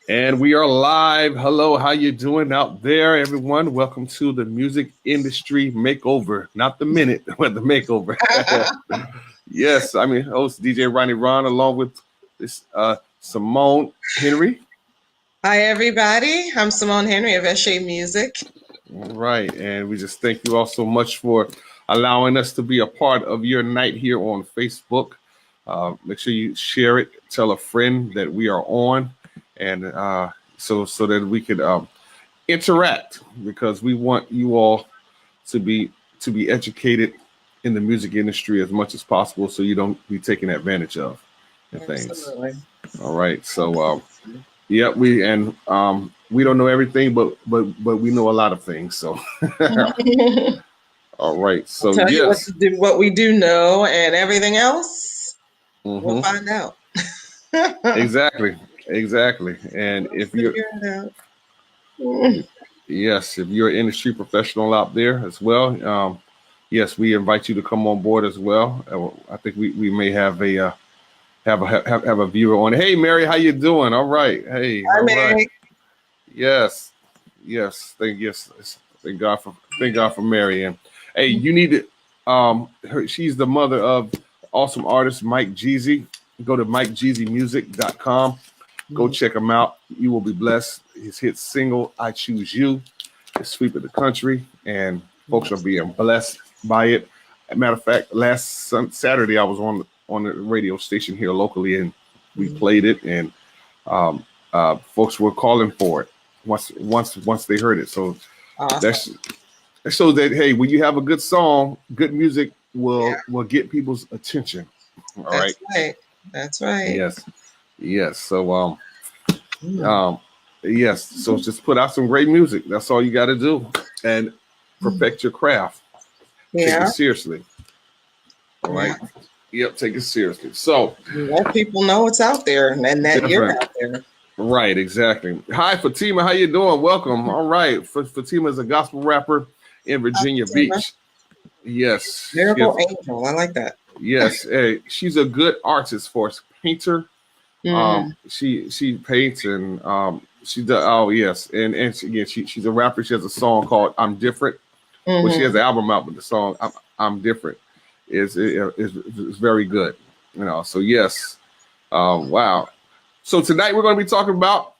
And we are live. Hello, how you doing out there, everyone? Welcome to the Music Industry Makeover. Not the minute, but the makeover. Yes, I'm your host, DJ Ronnie Ron, along with this Simone Henry. Hi, everybody. I'm Simone Henry of Eshe Music. All right, and we just thank you all so much for allowing us to be a part of your night here on Facebook. Make sure you share it, tell a friend that we are on, and so that we could interact, because we want you all to be educated in the music industry as much as possible, so you don't be taken advantage of and things. Absolutely. All right, so yeah, we don't know everything, but we know a lot of things. So all right, so Tell you yes, what we do know, and everything else we'll find out. exactly, and if you're yes, if you're an industry professional out there as well, yes, we invite you to come on board as well. I think we may have a have a viewer on. Hey, Mary, how you doing? All right. Hey, Hi, all Mary. right. Yes. Thank God for Mary. And hey, you need to she's the mother of awesome artist Mike Jeezy. Go to MikeJeezyMusic.com. Go check him out. You will be blessed. His hit single "I Choose You" is sweeping the country, and folks are being blessed by it. As a matter of fact, last Saturday I was on the radio station here locally, and we played it, and folks were calling for it once they heard it. So Awesome. that shows that, hey, when you have a good song, good music will get people's attention. All right. That's right. Yes. So yes. So just put out some great music. That's all you got to do, and perfect your craft. Take it seriously. All right. Yep, take it seriously. So let people know it's out there, and that you're out there. Right, exactly. Hi, Fatima. How you doing? Welcome. All right. Fatima is a gospel rapper in Virginia Beach. Yes. Miracle Angel. I like that. Yes. Hey, she's a good artist for us. Painter. She paints, and she does. Oh yes, and she's a rapper. She has a song called "I'm Different." Well, she has an album out, but the song "I'm Different" is very good. You know. So yes. Wow. So tonight we're going to be talking about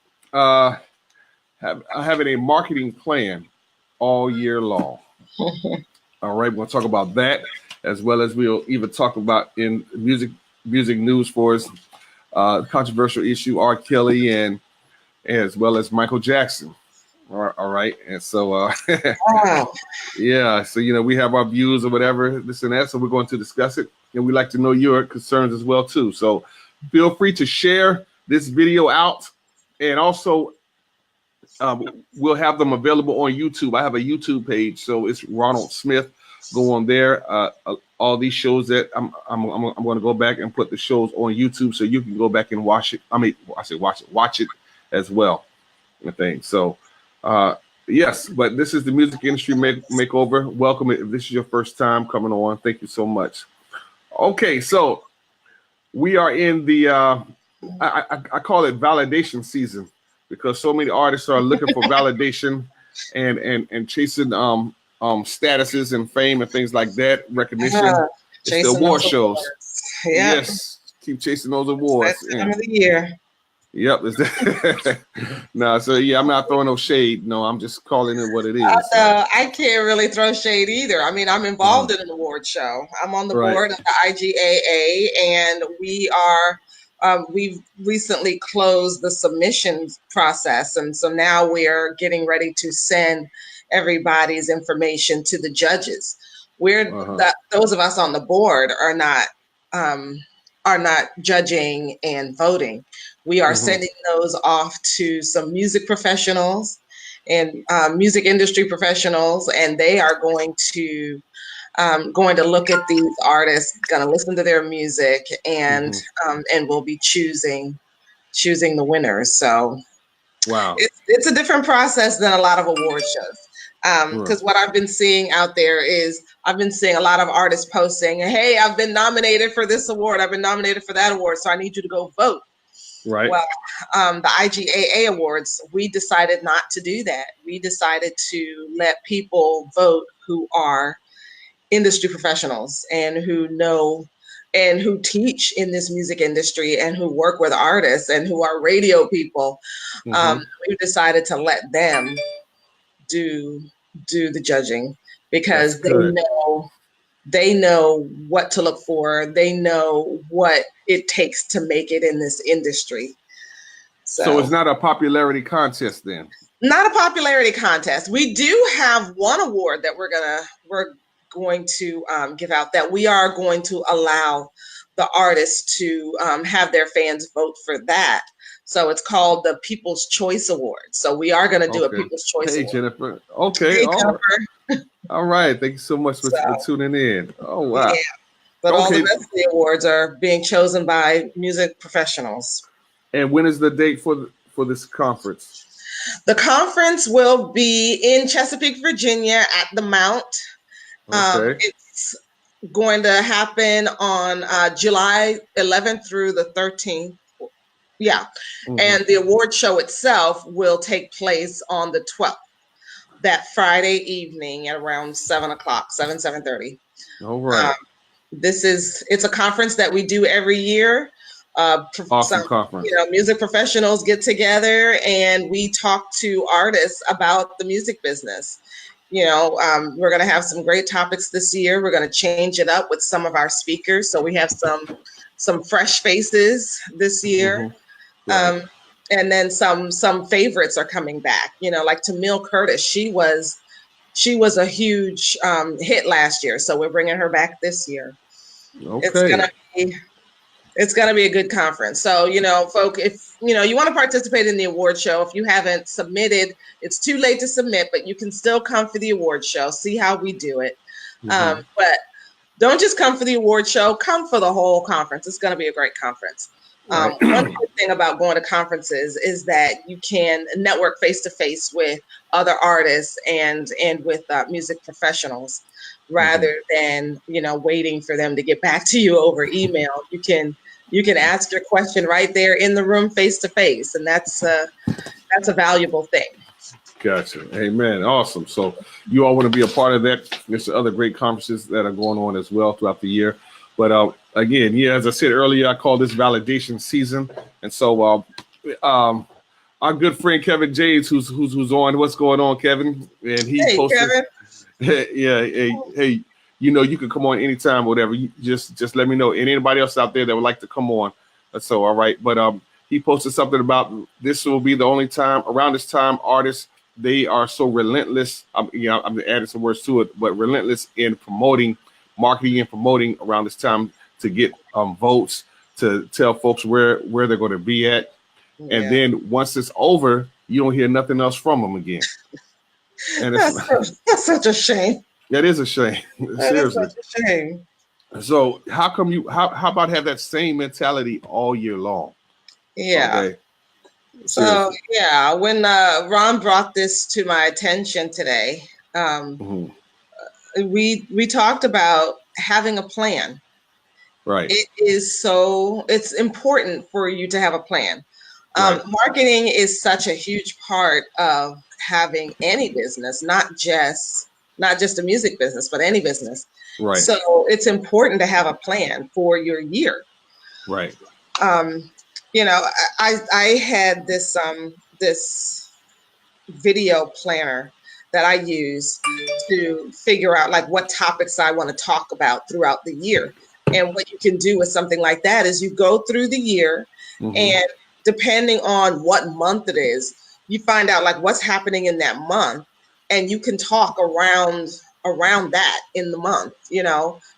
having a marketing plan all year long. All right, we're going to talk about that, as well as we'll even talk about in music news for us, controversial issue R. Kelly and as well as Michael Jackson. All right, and so yeah, so we have our views or whatever, this and that. So we're going to discuss it, and we'd like to know your concerns as well too. So feel free to share this video out, and also we'll have them available on YouTube. I have a YouTube page, so it's Ronald Smith. Go on there. All these shows that I'm going to go back and put the shows on YouTube, so you can go back and watch it. I mean, I say watch it as well. I think so. Yes, but this is the Music Industry Makeover. Welcome. If this is your first time coming on, thank you so much. Okay, so we are in the I call it validation season, because so many artists are looking for validation and chasing statuses and fame and things like that, recognition. It's the award shows. Yes, keep chasing those awards. That's the time of the year. Yep. No, so yeah, I'm not throwing no shade. No, I'm just calling it what it is. I can't really throw shade either. I mean, I'm involved in an award show. I'm on the board of the IGAA, and we are. We've recently closed the submissions process, and so now we're getting ready to send everybody's information to the judges. Those of us on the board are not judging and voting. We are sending those off to some music professionals and music industry professionals, and they are going to look at these artists, going to listen to their music, and we'll be choosing the winners. So wow, it's a different process than a lot of award shows. Because what I've been seeing out there is I've been seeing a lot of artists posting, hey, I've been nominated for this award, I've been nominated for that award, so I need you to go vote. Right. Well, the IGAA Awards, we decided not to do that. We decided to let people vote who are industry professionals and who know and who teach in this music industry and who work with artists and who are radio people. Mm-hmm. We decided to let them do the judging That's because good. they know what to look for. They know what it takes to make it in this industry. So it's So not a popularity contest then? not a popularity contest. We do have one award that we're going to give out, that we are going to allow the artists to have their fans vote for that. So it's called the People's Choice Award. So we are going to do a Okay. People's Choice Hey, Award. Jennifer. Okay. Hey, All right. Jennifer. All right. Thank you so much for So, tuning in. Oh, yeah, wow. but all the Okay. rest of the awards are being chosen by music professionals. And when is the date for this conference? The conference will be in Chesapeake, Virginia at the Mount. Okay. It's going to happen on July 11th through the 13th. Yeah. Mm-hmm. And the award show itself will take place on the 12th, that Friday evening at around 7:30. All right. It's a conference that we do every year. Awesome conference. Music professionals get together and we talk to artists about the music business. We're going to have some great topics this year. We're going to change it up with some of our speakers. So we have some fresh faces this year. Mm-hmm. Right. And then some favorites are coming back, like Tamil Curtis. She was a huge hit last year. So we're bringing her back this year. Okay. It's gonna be a good conference. So, folk, if you want to participate in the award show, if you haven't submitted, it's too late to submit, but you can still come for the award show, see how we do it. Mm-hmm. But don't just come for the award show, come for the whole conference. It's gonna be a great conference. Right. One good thing about going to conferences is that you can network face to face with other artists and with music professionals, rather than waiting for them to get back to you over email. You can ask your question right there in the room, face to face, and that's a valuable thing. Gotcha. Amen. Awesome. So you all want to be a part of that. There's other great conferences that are going on as well throughout the year. But again, as I said earlier, I call this validation season. And so our good friend Kevin James, who's on. What's going on, Kevin? And he posted. Kevin. Yeah. Hey. You can come on anytime, whatever. You just let me know. And anybody else out there that would like to come on. So all right. But he posted something about this will be the only time around this time artists, they are so relentless. I'm adding some words to it, but relentless in marketing and promoting around this time to get votes, to tell folks where they're going to be at. Yeah. And then once it's over, you don't hear nothing else from them again. And that's such a shame. That is a shame. Seriously. That's such a shame. So how come how about have that same mentality all year long? Yeah. Okay. So yeah, when Ron brought this to my attention today, we talked about having a plan. Right. It's important for you to have a plan. Right. Marketing is such a huge part of having any business, not just a music business, but any business. Right. So it's important to have a plan for your year. Right. I had this video planner that I use to figure out like what topics I want to talk about throughout the year. And what you can do with something like that is you go through the year, and depending on what month it is, you find out like what's happening in that month, and you can talk around that in the month. In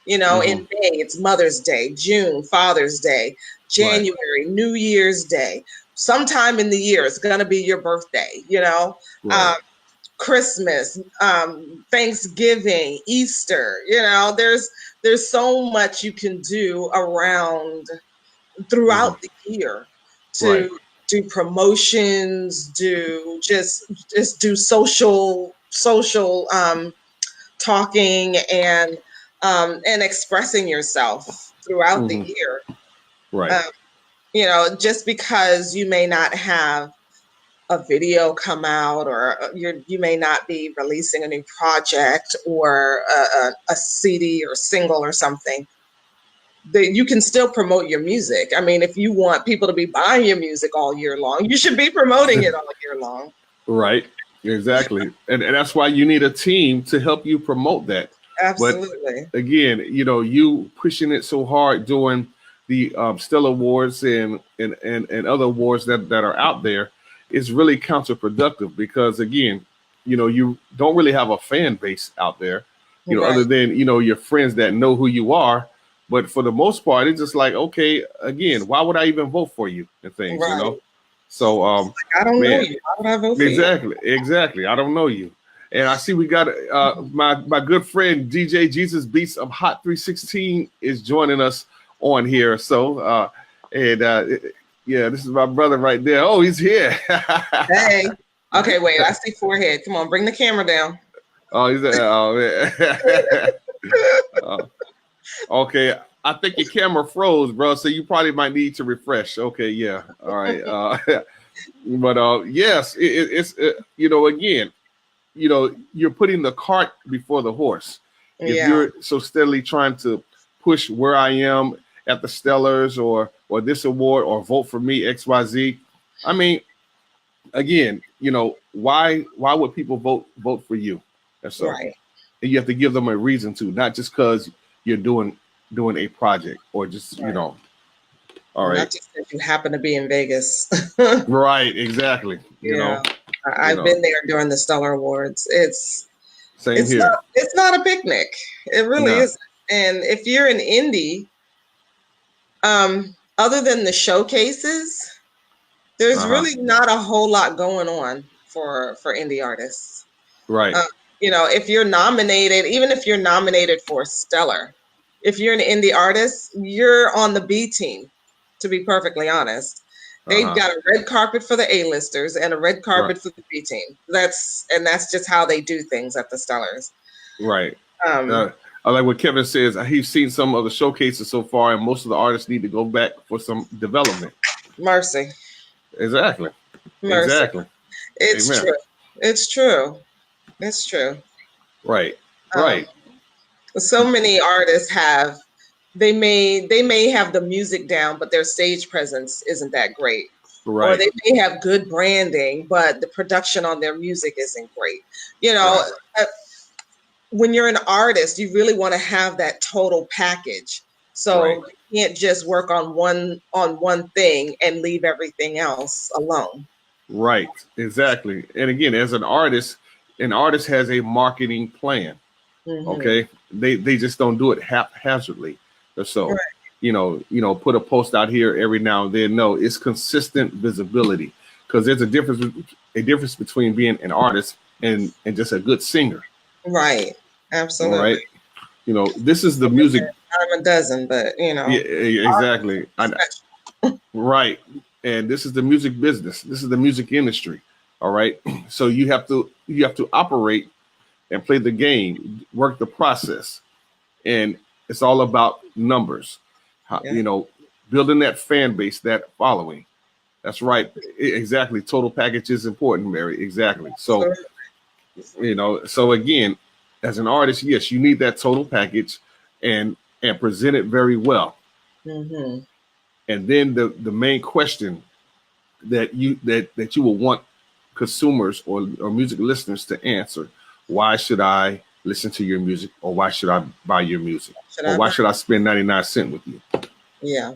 May it's Mother's Day, June Father's Day, January New Year's Day. Sometime in the year it's gonna be your birthday. Christmas, Thanksgiving, Easter. There's so much you can do around throughout the year to do promotions, do social talking and expressing yourself throughout the year. Right. You know, just because you may not have a video come out, or you may not be releasing a new project or a CD or single or something, that you can still promote your music. I mean, if you want people to be buying your music all year long, you should be promoting it all year long. Right. Exactly. And that's why you need a team to help you promote that. Absolutely. But again, you know, you pushing it so hard during the Stellar Awards and other awards that are out there is really counterproductive, because again, you know, you don't really have a fan base out there, you know, other than, you know, your friends that know who you are. But for the most part, it's just like, okay, again, why would I even vote for you and things, you know? So I don't know you. Why would I vote for you? Exactly. I don't know you. And I see we got my good friend DJ Jesus Beats of Hot 316 is joining us on here. So yeah, this is my brother right there. Oh, he's here. Hey. Okay, wait. I see forehead. Come on, bring the camera down. Oh, he's there. Oh, man. Okay, I think your camera froze, bro. So you probably might need to refresh. Okay, yeah. All right. But yes, it's you know, again, you know, you're putting the cart before the horse. If you're so steadily trying to push where I am at the Stellars or this award or vote for me, XYZ. I mean, again, you know, why would people vote for you? That's right. And you have to give them a reason to, not just because you're doing a project or just, you know. All right. Not just because you happen to be in Vegas. Right, exactly. You know. I've been there during the Stellar Awards. It's here. It's not a picnic. It really isn't. And if you're an indie, other than the showcases, there's really not a whole lot going on for indie artists. Right. You know, if you're nominated, even if you're nominated for Stellar, if you're an indie artist, you're on the B team, to be perfectly honest. They've got a red carpet for the A-listers and a red carpet for the B team. That's just how they do things at the Stellars. Right. I like what Kevin says. He's seen some of the showcases so far, and most of the artists need to go back for some development. Mercy. Exactly. Mercy. Exactly. It's true. It's true. It's true. Right. Right. So many artists they may have the music down, but their stage presence isn't that great. Right. Or they may have good branding, but the production on their music isn't great. You know, when you're an artist, you really want to have that total package. So you can't just work on one thing and leave everything else alone. Right. Exactly. And again, as an artist has a marketing plan. Okay. They just don't do it haphazardly. So, you know, put a post out here every now and then. No, it's consistent visibility, because there's a difference between being an artist and just a good singer. Right. Absolutely. Right. You know, this is the music. I'm a dozen, but you know. Yeah, exactly. Right. And this is the music business. This is the music industry. All right. So you have to operate and play the game, work the process. And it's all about numbers, you know, building that fan base, that following. That's right. Exactly. Total package is important, Mary. Exactly. So, you know, so again, as an artist, yes, you need that total package and present it very well. And then the main question that you will want consumers or music listeners to answer: why should I listen to your music, or why should I buy your music, or why should I spend 99 cents with you? Yeah,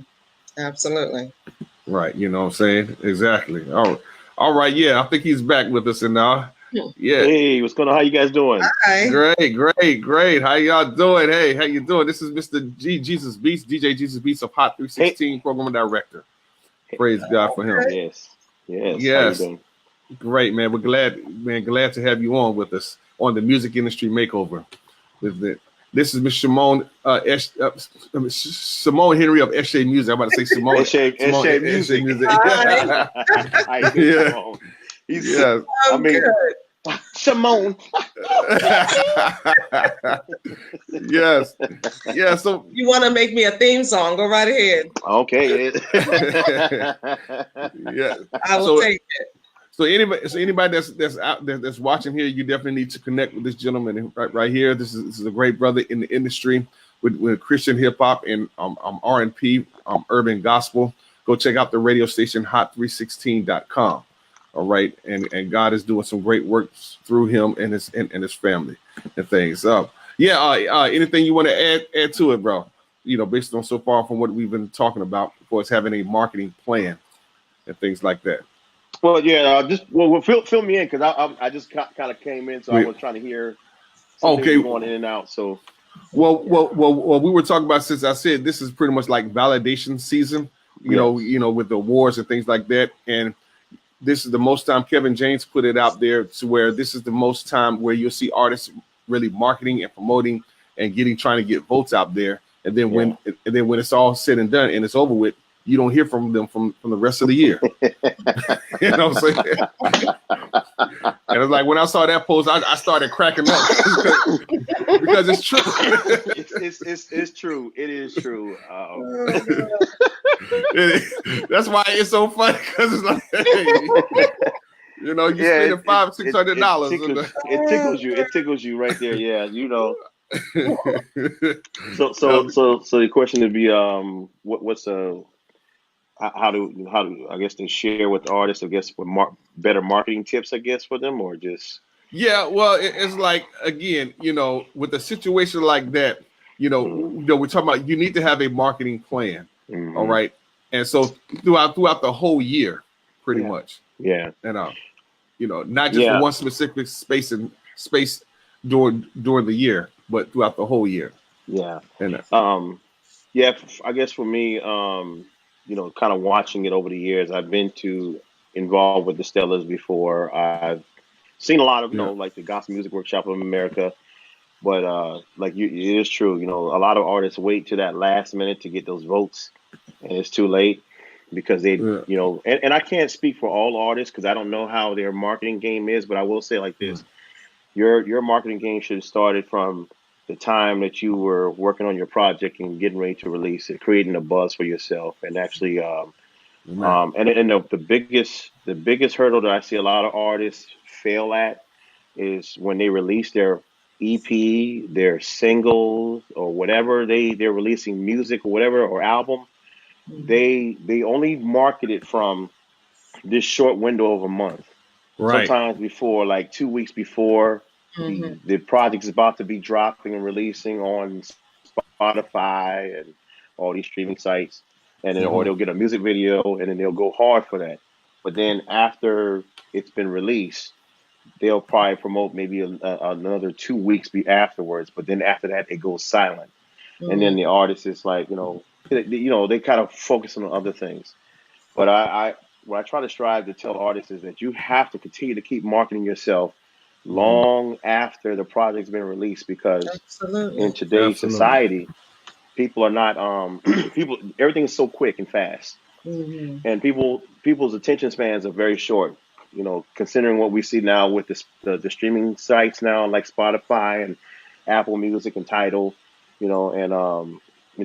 absolutely. Right. You know what I'm saying? Exactly. All right. Yeah, I think he's back with us and now. Yeah. Hey, what's going on? How you guys doing? Hi. Great. How y'all doing? Hey, how you doing? This is Mr. Jesus Beats, DJ Jesus Beats of Hot 316, Program Director. Praise God for him. Yes. Great, man. We're glad to have you on with us on the Music Industry Makeover. This is Miss Simone Simone Henry of Eshe Music. I'm about to say Simone. Eshe Music. Yeah. I mean, Simone. Yes. Yeah. So You want to make me a theme song? Go right ahead. Okay. Yeah. I will take it. So anybody that's out there that's watching here, you definitely need to connect with this gentleman right here. This is a great brother in the industry with Christian hip hop and R&P, urban gospel. Go check out the radio station hot316.com. All right, and God is doing some great work through him and his family and things. Anything you want to add to it, bro? You know, based on so far from what we've been talking about, for us having a marketing plan and things like that. Well, yeah, fill me in, because I just kind of came in, so I was trying to hear. Okay, going in and out. So, well, we were talking about, since I said this is pretty much like validation season. You know, with the awards and things like that, and this is the most time Kevin James put it out there to where this is the most time where you'll see artists really marketing and promoting and trying to get votes out there. And then when it's all said and done and it's over with, you don't hear from them from the rest of the year. You know what I'm saying? And it's like when I saw that post, I started cracking up because it's true. It's true. It is true. That's why it's so funny, because it's like, hey, you know, you spending $500-$600. It tickles you. It tickles you right there. Yeah, you know. So the question would be, how do I guess they share with the artists, I guess, with better marketing tips, I guess, for them, or just. Yeah, well, it's like, again, you know, with a situation like that, you know, we're talking about, you need to have a marketing plan. Mm-hmm. All right. And so throughout the whole year, pretty much. Yeah. And you know, not just for one specific space during the year, but throughout the whole year. Yeah. And I guess for me, you know, kind of watching it over the years, I've been involved with the Stellas before. I've seen a lot of, you know, like the Gospel Music Workshop of America. But it is true, you know, a lot of artists wait to that last minute to get those votes, and it's too late because they, you know, and I can't speak for all artists because I don't know how their marketing game is, but I will say like this: your marketing game should have started from the time that you were working on your project and getting ready to release it, creating a buzz for yourself, and actually, the biggest hurdle that I see a lot of artists fail at is when they release their EP, their singles, or whatever they're releasing, music or whatever, or album. They only market it from this short window of a month. Right. Sometimes before, like 2 weeks before the project is about to be dropping and releasing on Spotify and all these streaming sites, and then or they'll get a music video and then they'll go hard for that. But then after it's been released, they'll probably promote maybe another 2 weeks afterwards. But then after that, it goes silent, and then the artist is like, they kind of focus on other things. But what I try to strive to tell artists is that you have to continue to keep marketing yourself long after the project's been released, because in today's society, people are not everything is so quick and fast, and people's attention spans are very short. You know, considering what we see now with the streaming sites now, like Spotify and Apple Music and Tidal, you know, and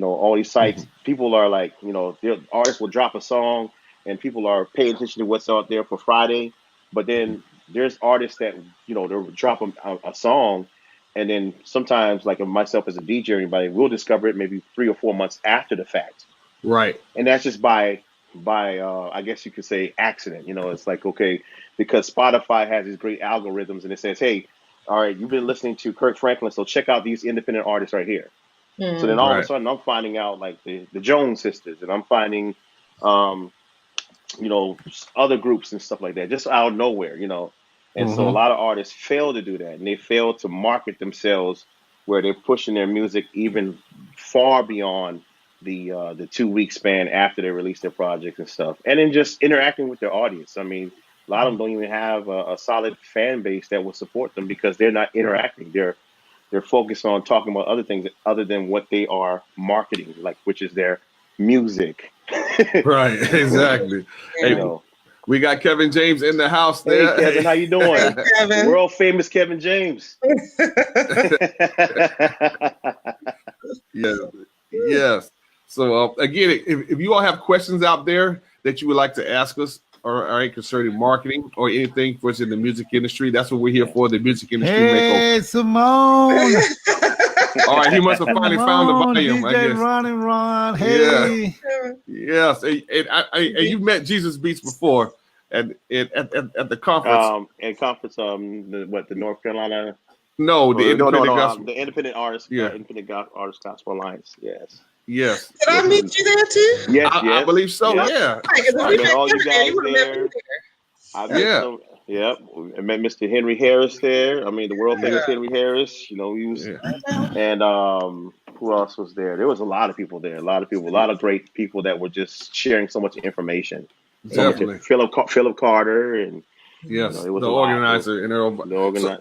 all these sites, people are like, the artists will drop a song and people are paying attention to what's out there for Friday, but then there's artists that, they'll drop a song, and then sometimes, like myself as a DJ or anybody, we'll discover it maybe 3 or 4 months after the fact. Right. And that's just by I guess you could say accident. It's like, okay, because Spotify has these great algorithms and it says, hey, all right, you've been listening to Kirk Franklin, so check out these independent artists right here. So then all of a sudden I'm finding out like the Jones Sisters, and I'm finding other groups and stuff like that, just out of nowhere, And so a lot of artists fail to do that, and they fail to market themselves where they're pushing their music even far beyond the 2 week span after they release their projects and stuff, and then just interacting with their audience. I mean, a lot of them don't even have a solid fan base that will support them because they're not interacting. They're focused on talking about other things other than what they are marketing, like which is their music. Right, exactly. We got Kevin James in the house Hey, there. Kevin, how you doing? Kevin. World famous Kevin James. Yes. Yes. So again, if you all have questions out there that you would like to ask us or concerning marketing or anything for us in the music industry, that's what we're here for, the music industry makeover. Hey, Simone. All right, he must have finally found the volume, DJ I guess. Ron and Ron. Hey. Yes. And you've met Jesus Beats before at the conference. At conference, the North Carolina? No, the independent gospel. The independent artist, Yeah. Independent Artist Gospel Alliance. Yes. Yes. Did I meet you there too? Yes, I believe so. Yes. Yeah. Because if I we met met all you Kevin there, guys you would have met me there. there. I met Yeah. some, yep. I met Mr. Henry Harris there. I mean, the world famous Henry Harris. You know, he was, and who else was there? There was a lot of people there. A lot of great people that were just sharing so much information. So Definitely. much, Philip Carter, and Yes. it was The a lot. organizer and The organizer.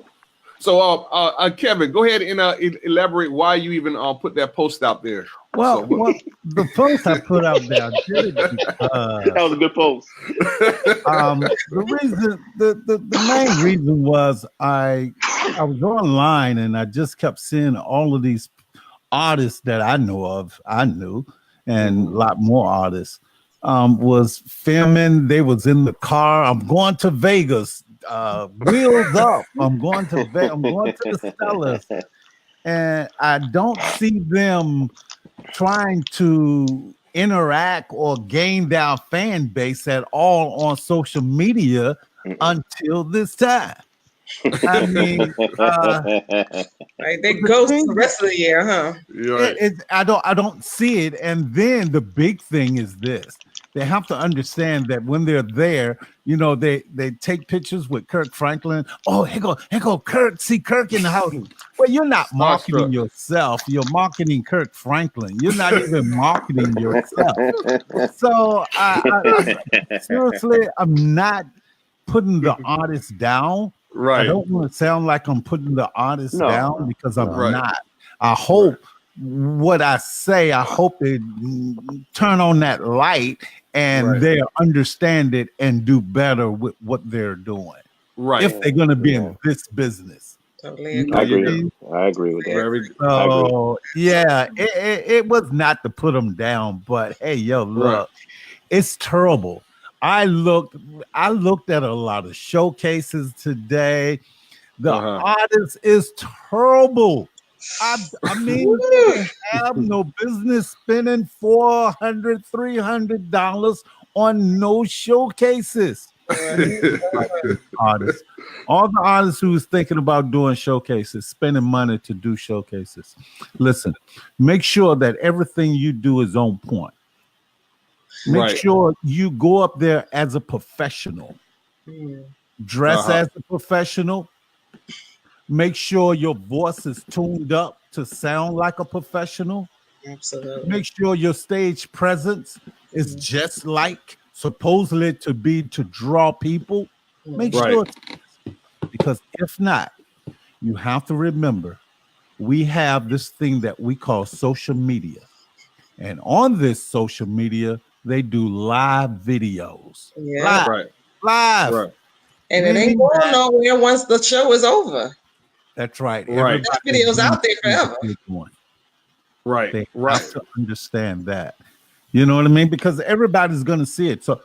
So, Kevin, go ahead and elaborate why you even put that post out there. Well, the post I put out there, I did it because That was a good post. the reason, the main reason was I was online and I just kept seeing all of these artists that I knew, and a lot more artists was filming. They was in the car. I'm going to Vegas. Wheels up. I'm going to the Stellars, and I don't see them trying to interact or gain their fan base at all on social media until this time. I mean, Right, they ghost the rest of the year, huh? Right. I don't see it. And then the big thing is this: they have to understand that when they're there, you know, they take pictures with Kirk Franklin. Oh, here go Kirk. See Kirk in the house. Well, you're not marketing yourself. You're marketing Kirk Franklin. You're not even marketing yourself. So I seriously, I'm not putting the artist down. Right. I don't want to sound like I'm putting the artist down because I'm Right. not. I hope what I say, I hope they turn on that light and they understand it and do better with what they're doing. Right. If they're going to be in this business. Totally I agree. agree with that. Very, So yeah, it was not to put them down, but hey, yo, look, it's terrible. I looked at a lot of showcases today. The artist is terrible. I mean, they have no business spending $400, $300 on no showcases. Artists, all the artists who was thinking about doing showcases, spending money to do showcases. Listen, make sure that everything you do is on point. Make sure you go up there as a professional. Dress as a professional. Make sure your voice is tuned up to sound like a professional. Absolutely. Make sure your stage presence is just like supposedly to be to draw people. Make sure, because if not, you have to remember we have this thing that we call social media. And on this social media, they do live videos. Yeah. Live. Right. And it ain't going nowhere once the show is over. That's right. Right. That video's out there forever. Right. They have to understand that. You know what I mean? Because everybody's going to see it. So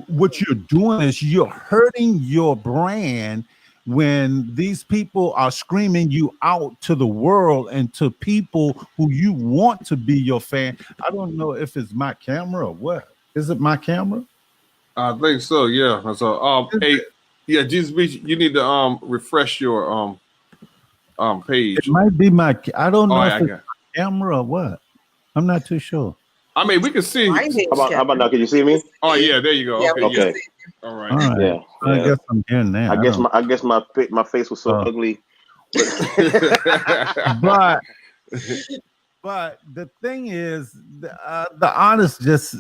what you're doing is you're hurting your brand when these people are screaming you out to the world and to people who you want to be your fan. I don't know if it's my camera or what. Is it my camera? I think so. Yeah. So, Jesus Beach, you need to refresh your page. It might be my. I don't know if it's my camera or what. I'm not too sure. I mean, we can see. How about now? Can you see me? Oh yeah, there you go. Yeah, Okay. Okay. All right. All right. Yeah. I guess I'm here now. I guess my face was so ugly. but the thing is, the artists just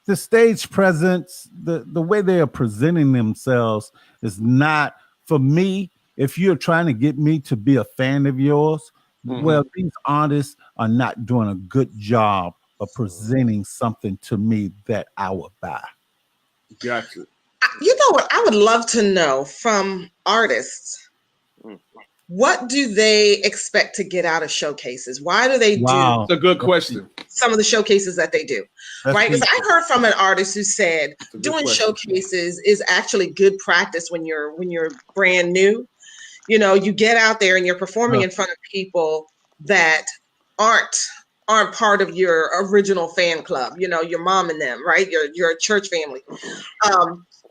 the stage presence, the way they are presenting themselves is not for me. If you're trying to get me to be a fan of yours, well, these artists are not doing a good job of presenting something to me that I would buy. Gotcha. You know what? I would love to know from artists, what do they expect to get out of showcases? Why do they do It's a good question. some of the showcases that they do? Right? Because I heard from an artist who said doing showcases is actually good practice when you're brand new. You know, you get out there and you're performing in front of people that aren't part of your original fan club, you know, your mom and them, right? Your church family.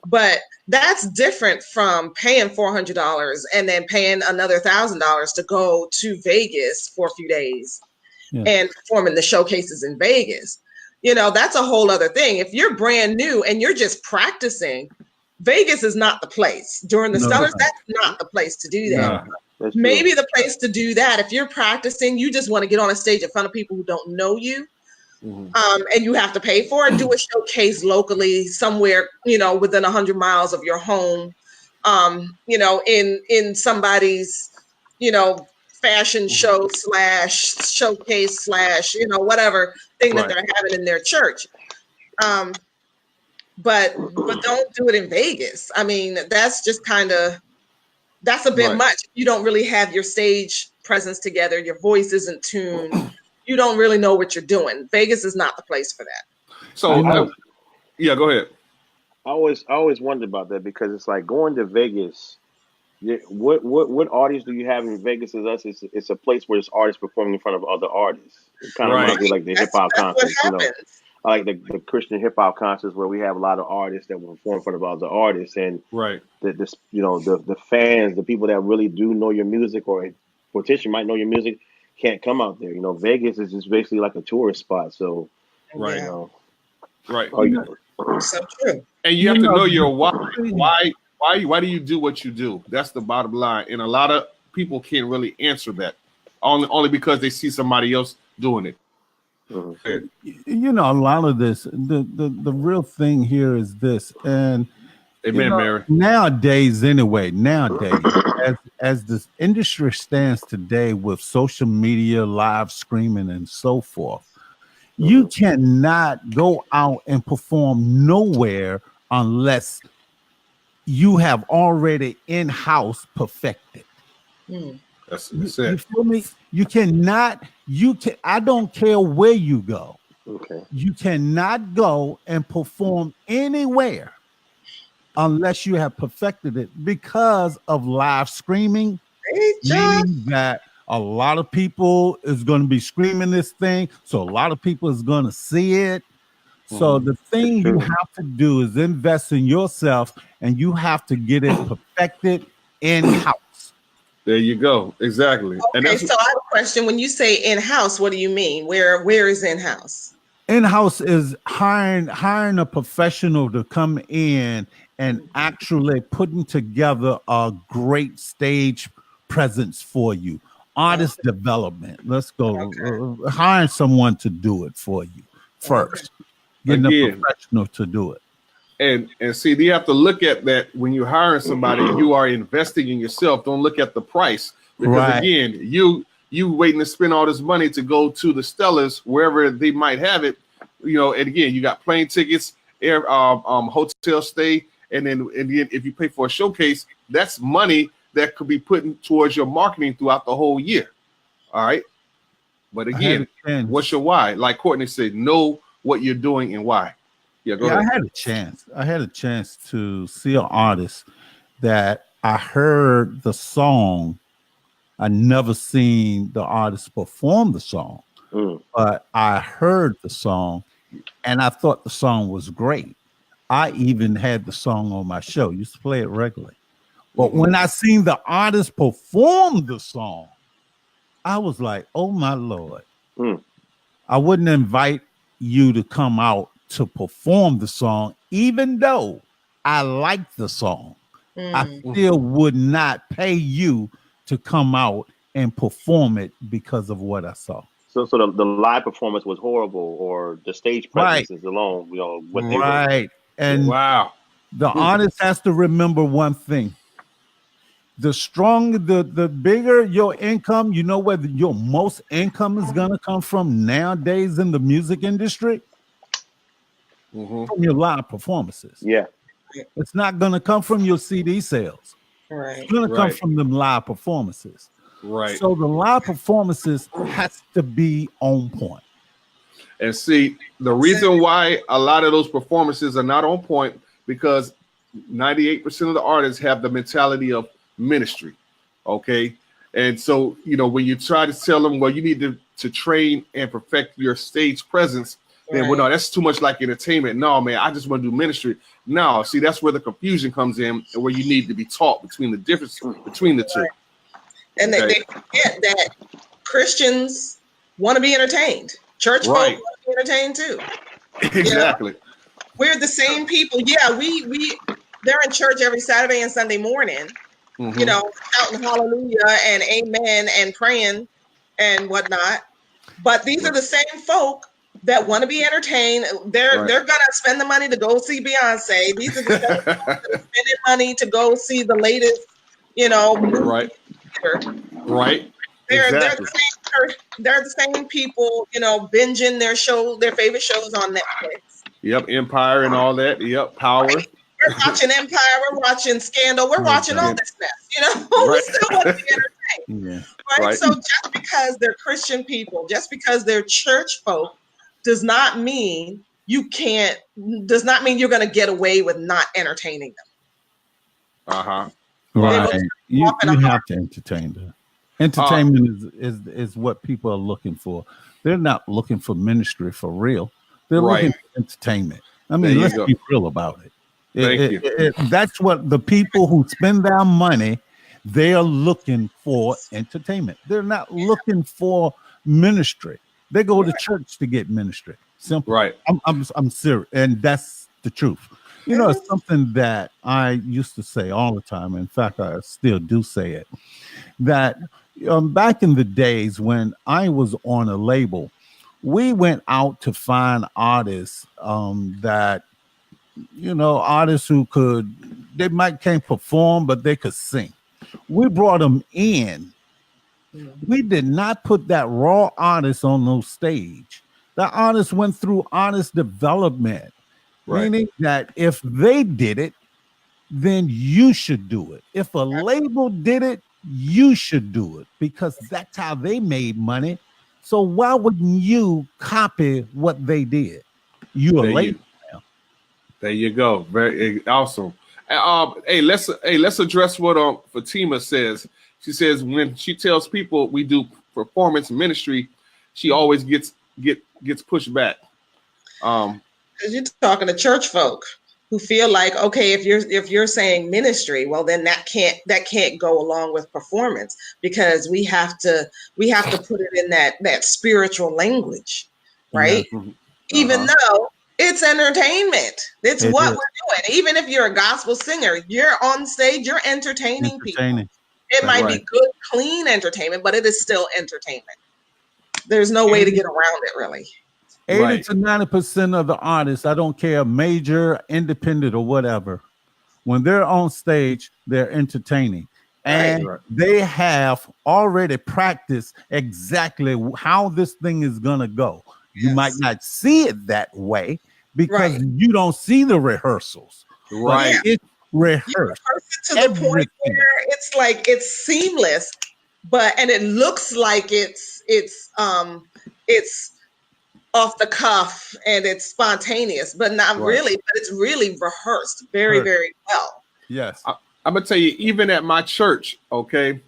But that's different from paying $400 and then paying another $1,000 to go to Vegas for a few days and performing the showcases in Vegas. You know, that's a whole other thing. If you're brand new and you're just practicing, Vegas is not the place. During the Stellars, that's not the place to do that. Maybe the place to do that, if you're practicing, you just want to get on a stage in front of people who don't know you. And you have to pay for it. Do a showcase locally somewhere, you know, within 100 miles of your home, you know, in somebody's, you know, fashion show / showcase / you know, whatever thing that they're having in their church. But don't do it in Vegas. I mean, that's just that's a bit much. You don't really have your stage presence together. Your voice isn't tuned. You don't really know what you're doing. Vegas is not the place for that. So, yeah, go ahead. I always wondered about that because it's like going to Vegas. What audience do you have in Vegas? It's a place where there's artists performing in front of other artists. It kind of reminds me like the hip hop concerts, you know. I like the Christian hip hop concerts where we have a lot of artists that will perform in front of other artists, and the fans, the people that really do know your music or potentially might know your music, can't come out there. You know, Vegas is just basically like a tourist spot. So, you know, so true. And you have to know your why. Why do you do what you do? That's the bottom line. And a lot of people can't really answer that, only because they see somebody else doing it. You know, a lot of this, the real thing here is this, and Amen, Mary. Nowadays, as this industry stands today with social media, live streaming, and so forth, you cannot go out and perform nowhere unless you have already in-house perfected. That's You it. feel me? You cannot. I don't care where you go. Okay. You cannot go and perform anywhere unless you have perfected it because of live streaming. Meaning that a lot of people is going to be screaming this thing, so a lot of people is going to see it. So the thing you have to do is invest in yourself, and you have to get it perfected in-house. There you go. Exactly. Okay, so I have a question. When you say in-house, what do you mean? Where is in-house? In-house is hiring a professional to come in and actually putting together a great stage presence for you. Artist development. Let's go. Hiring someone to do it for you first. Getting a professional to do it. And see, you have to look at that when you're hiring somebody, you are investing in yourself. Don't look at the price. Because again, you waiting to spend all this money to go to the Stellars, wherever they might have it, you know, and again, you got plane tickets, air hotel stay, and then if you pay for a showcase, that's money that could be put towards your marketing throughout the whole year. All right. But again, what's your why? Like Courtney said, know what you're doing and why. Yeah, go ahead. I had a chance to see an artist that I heard the song. I never seen the artist perform the song, but I heard the song and I thought the song was great. I even had the song on my show, used to play it regularly. But when I seen the artist perform the song, I was like, oh my Lord. I wouldn't invite you to come out to perform the song, even though I like the song. I still would not pay you to come out and perform it because of what I saw. So the live performance was horrible, or the stage presence alone, you know, what they were. And the artist has to remember one thing. The bigger your income, you know where your most income is gonna come from nowadays in the music industry? from your live performances. Yeah. It's not going to come from your CD sales. Right. It's going to come from them live performances. Right. So the live performances has to be on point. And see, the reason why a lot of those performances are not on point because 98% of the artists have the mentality of ministry. Okay. And so, you know, when you try to tell them, well, you need to train and perfect your stage presence, then, well, no, that's too much like entertainment. No, man, I just want to do ministry. No, see, that's where the confusion comes in and where you need to be taught between the difference between the two. And they forget that Christians want to be entertained. Church folk want to be entertained too. Exactly. You know? We're the same people. Yeah, they're in church every Saturday and Sunday morning, you know, shouting hallelujah and amen and praying and whatnot. But these are the same folk that want to be entertained. They're gonna spend the money to go see Beyonce. These are the same folk that are spending money to go see the latest, you know, movie. Right. They're the same people, you know, binging their favorite shows on Netflix. Yep, Empire and all that. Yep, Power. Right. We're watching Empire. We're watching Scandal. We're watching all this mess. You know, we still want to be entertained. Right? So just because they're Christian people, just because they're church folk, does not mean you're going to get away with not entertaining them. Right. You have to entertain them. Entertainment is what people are looking for. They're not looking for ministry for real. They're looking for entertainment. I mean, let's be real about it. That's what the people who spend their money, they are looking for entertainment. They're not looking for ministry. They go to church to get ministry. Simple. Right. I'm serious. And that's the truth. You know, it's something that I used to say all the time. In fact, I still do say it, that back in the days when I was on a label, we went out to find artists that, you know, artists who they can't perform, but they could sing. We brought them in. We did not put that raw artist on no stage. The artist went through artist development. Meaning that if they did it, then you should do it. If a label did it, you should do it because that's how they made money. So why wouldn't you copy what they did? You a label now. There you go. Very awesome. Hey, let's address what Fatima says. She says when she tells people we do performance ministry, she always gets pushed back. Because you're talking to church folk who feel like, okay, if you're saying ministry, well then that can't go along with performance because we have to put it in that spiritual language, right? Even though it's entertainment, it's what we're doing. Even if you're a gospel singer, you're on stage, you're entertaining people. It might be good, clean entertainment, but it is still entertainment. There's no way to get around it, really. 80 to 90% of the artists, I don't care, major, independent, or whatever, when they're on stage, they're entertaining. And they have already practiced exactly how this thing is going to go. You might not see it that way because you don't see the rehearsals. Right. It's rehearsed. You rehearse it to the point where it's like it's seamless, and it looks like it's off the cuff and it's spontaneous, but not really. But it's really rehearsed very, very well. Yes. I'm gonna tell you, even at my church, okay,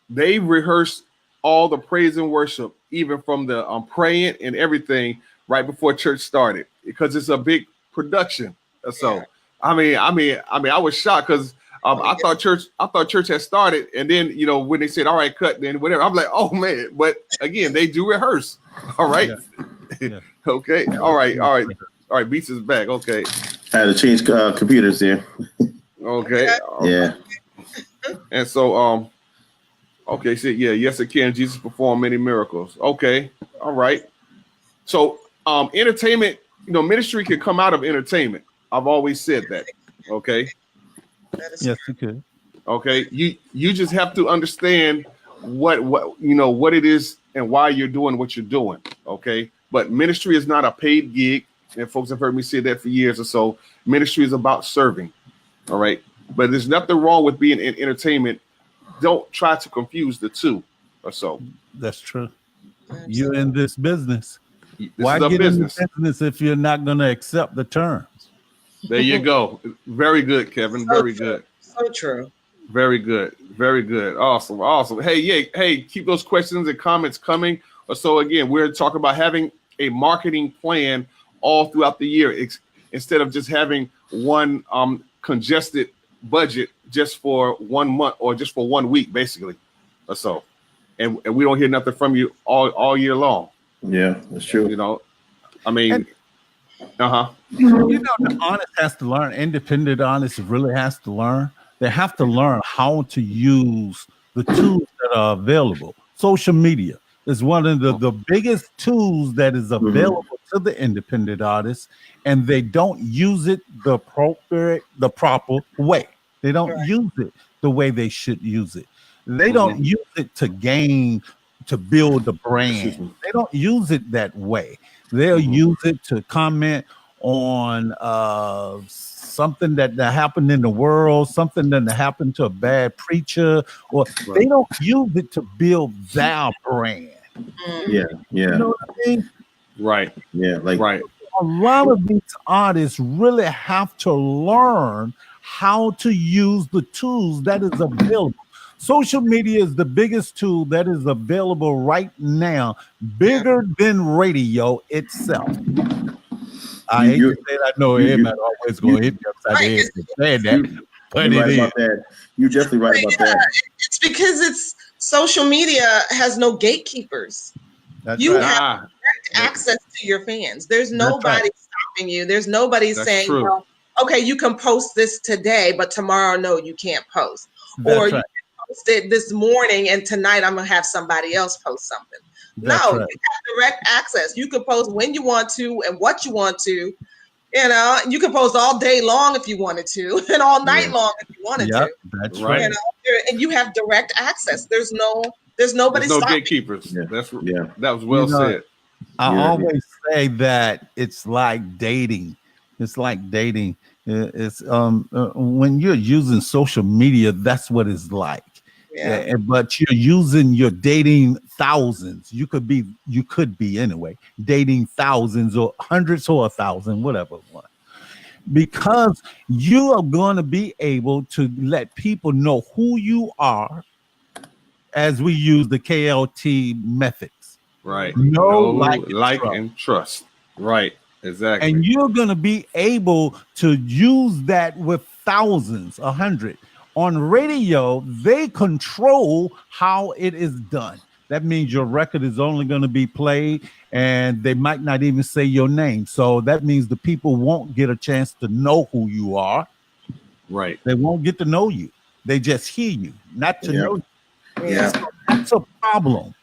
they rehearse all the praise and worship, even from the praying and everything right before church started, because it's a big production. So I mean, I was shocked because I thought church had started, and then when they said, "All right, cut," then whatever, I'm like, "Oh man!" But again, they do rehearse. All right. Yeah. Okay. All right. Beats is back. Okay. I had to change computers there. Okay. Yeah. And so, okay. So yes, it can. Jesus performed many miracles. Okay. All right. So, entertainment, ministry can come out of entertainment. I've always said that. Okay. Yes, it could. Okay. You just have to understand what it is and why you're doing what you're doing. Okay. But ministry is not a paid gig. and folks have heard me say that for years or so. Ministry is about serving, all right? But there's nothing wrong with being in entertainment. Don't try to confuse the two or so. That's true. You're in this business. Why get business. in the business if you're not going to accept the terms? There you go. Very good, Kevin. Very good. So true. Very good. Very good. Awesome. Awesome. Hey, keep those questions and comments coming. So again, we're talking about having a marketing plan all throughout the year instead of just having one congested budget just for 1 month or just for 1 week, basically, or so. And we don't hear nothing from you all year long. Yeah, that's true. You know, I mean, You know, the artist has to learn. Independent artists really has to learn. They have to learn how to use the tools that are available. Social media is one of the biggest tools that is available to the independent artists, and they don't use it the proper way. They don't use it the way they should use it. They don't use it to build a brand. They don't use it that way. They'll use it to comment on something that happened in the world, something that happened to a bad preacher, or they don't use it to build their brand. Yeah. You know what I mean? right. Yeah. Like, Right. A lot of these artists really have to learn how to use the tools that is available. Social media is the biggest tool that is available right now, bigger than radio itself. I hate to say that. I know everybody always going to hit me upside the head for saying that, but you're it right is. about that. You're definitely right about that. It's because social media has no gatekeepers. That's You right. have direct access to your fans. There's nobody stopping you. There's nobody saying, true. well, okay, you can post this today, but tomorrow, no, you can't post. That's Or right. you can post it this morning and tonight I'm going to have somebody else post something. That's No, right. you have direct access. You can post when you want to and what you want to. You know, you can post all day long if you wanted to, and all night long if you wanted Yep, to. that's Right. right. You know, and you have direct access. There's nobody There's no stopping. gatekeepers. Yeah. That was well said. I Yeah. always say that it's like dating. It's like dating. It's when you're using social media, that's what it's like. Yeah. But you're dating thousands. You could be anyway, dating thousands or hundreds or 1,000, whatever one. Because you are going to be able to let people know who you are as we use the KLT methods. Right. Know, like trust. and trust. Right. Exactly. And you're going to be able to use that with thousands, 100. On radio, they control how it is done. That means your record is only going to be played and they might not even say your name. So that means the people won't get a chance to know who you are. Right. They won't get to know you. They just hear you, not to know you. Yeah. So that's a problem.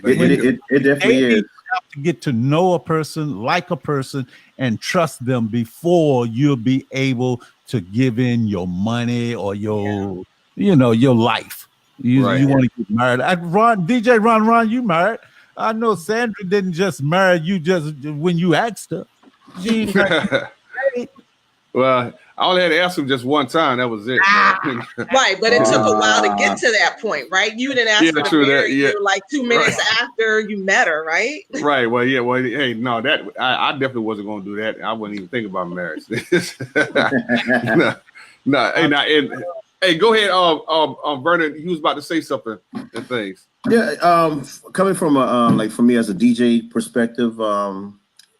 It definitely You is. have to get to know a person, like a person, and trust them before you'll be able to give in your money or your life. You want to get married. DJ Ron, you married. I know Sandra didn't just marry you just when you asked her. She ain't like, hey. Well, I only had to ask him just one time. That was it. Right, but it took a while to get to that point, right? You didn't ask her to marry you like 2 minutes after you met her, right? Right. Well, yeah. Well, hey, no, that I definitely wasn't going to do that. I wouldn't even think about marriage. no. Hey, go ahead, Vernon. You was about to say something and things. Yeah. Coming from for me as a DJ perspective,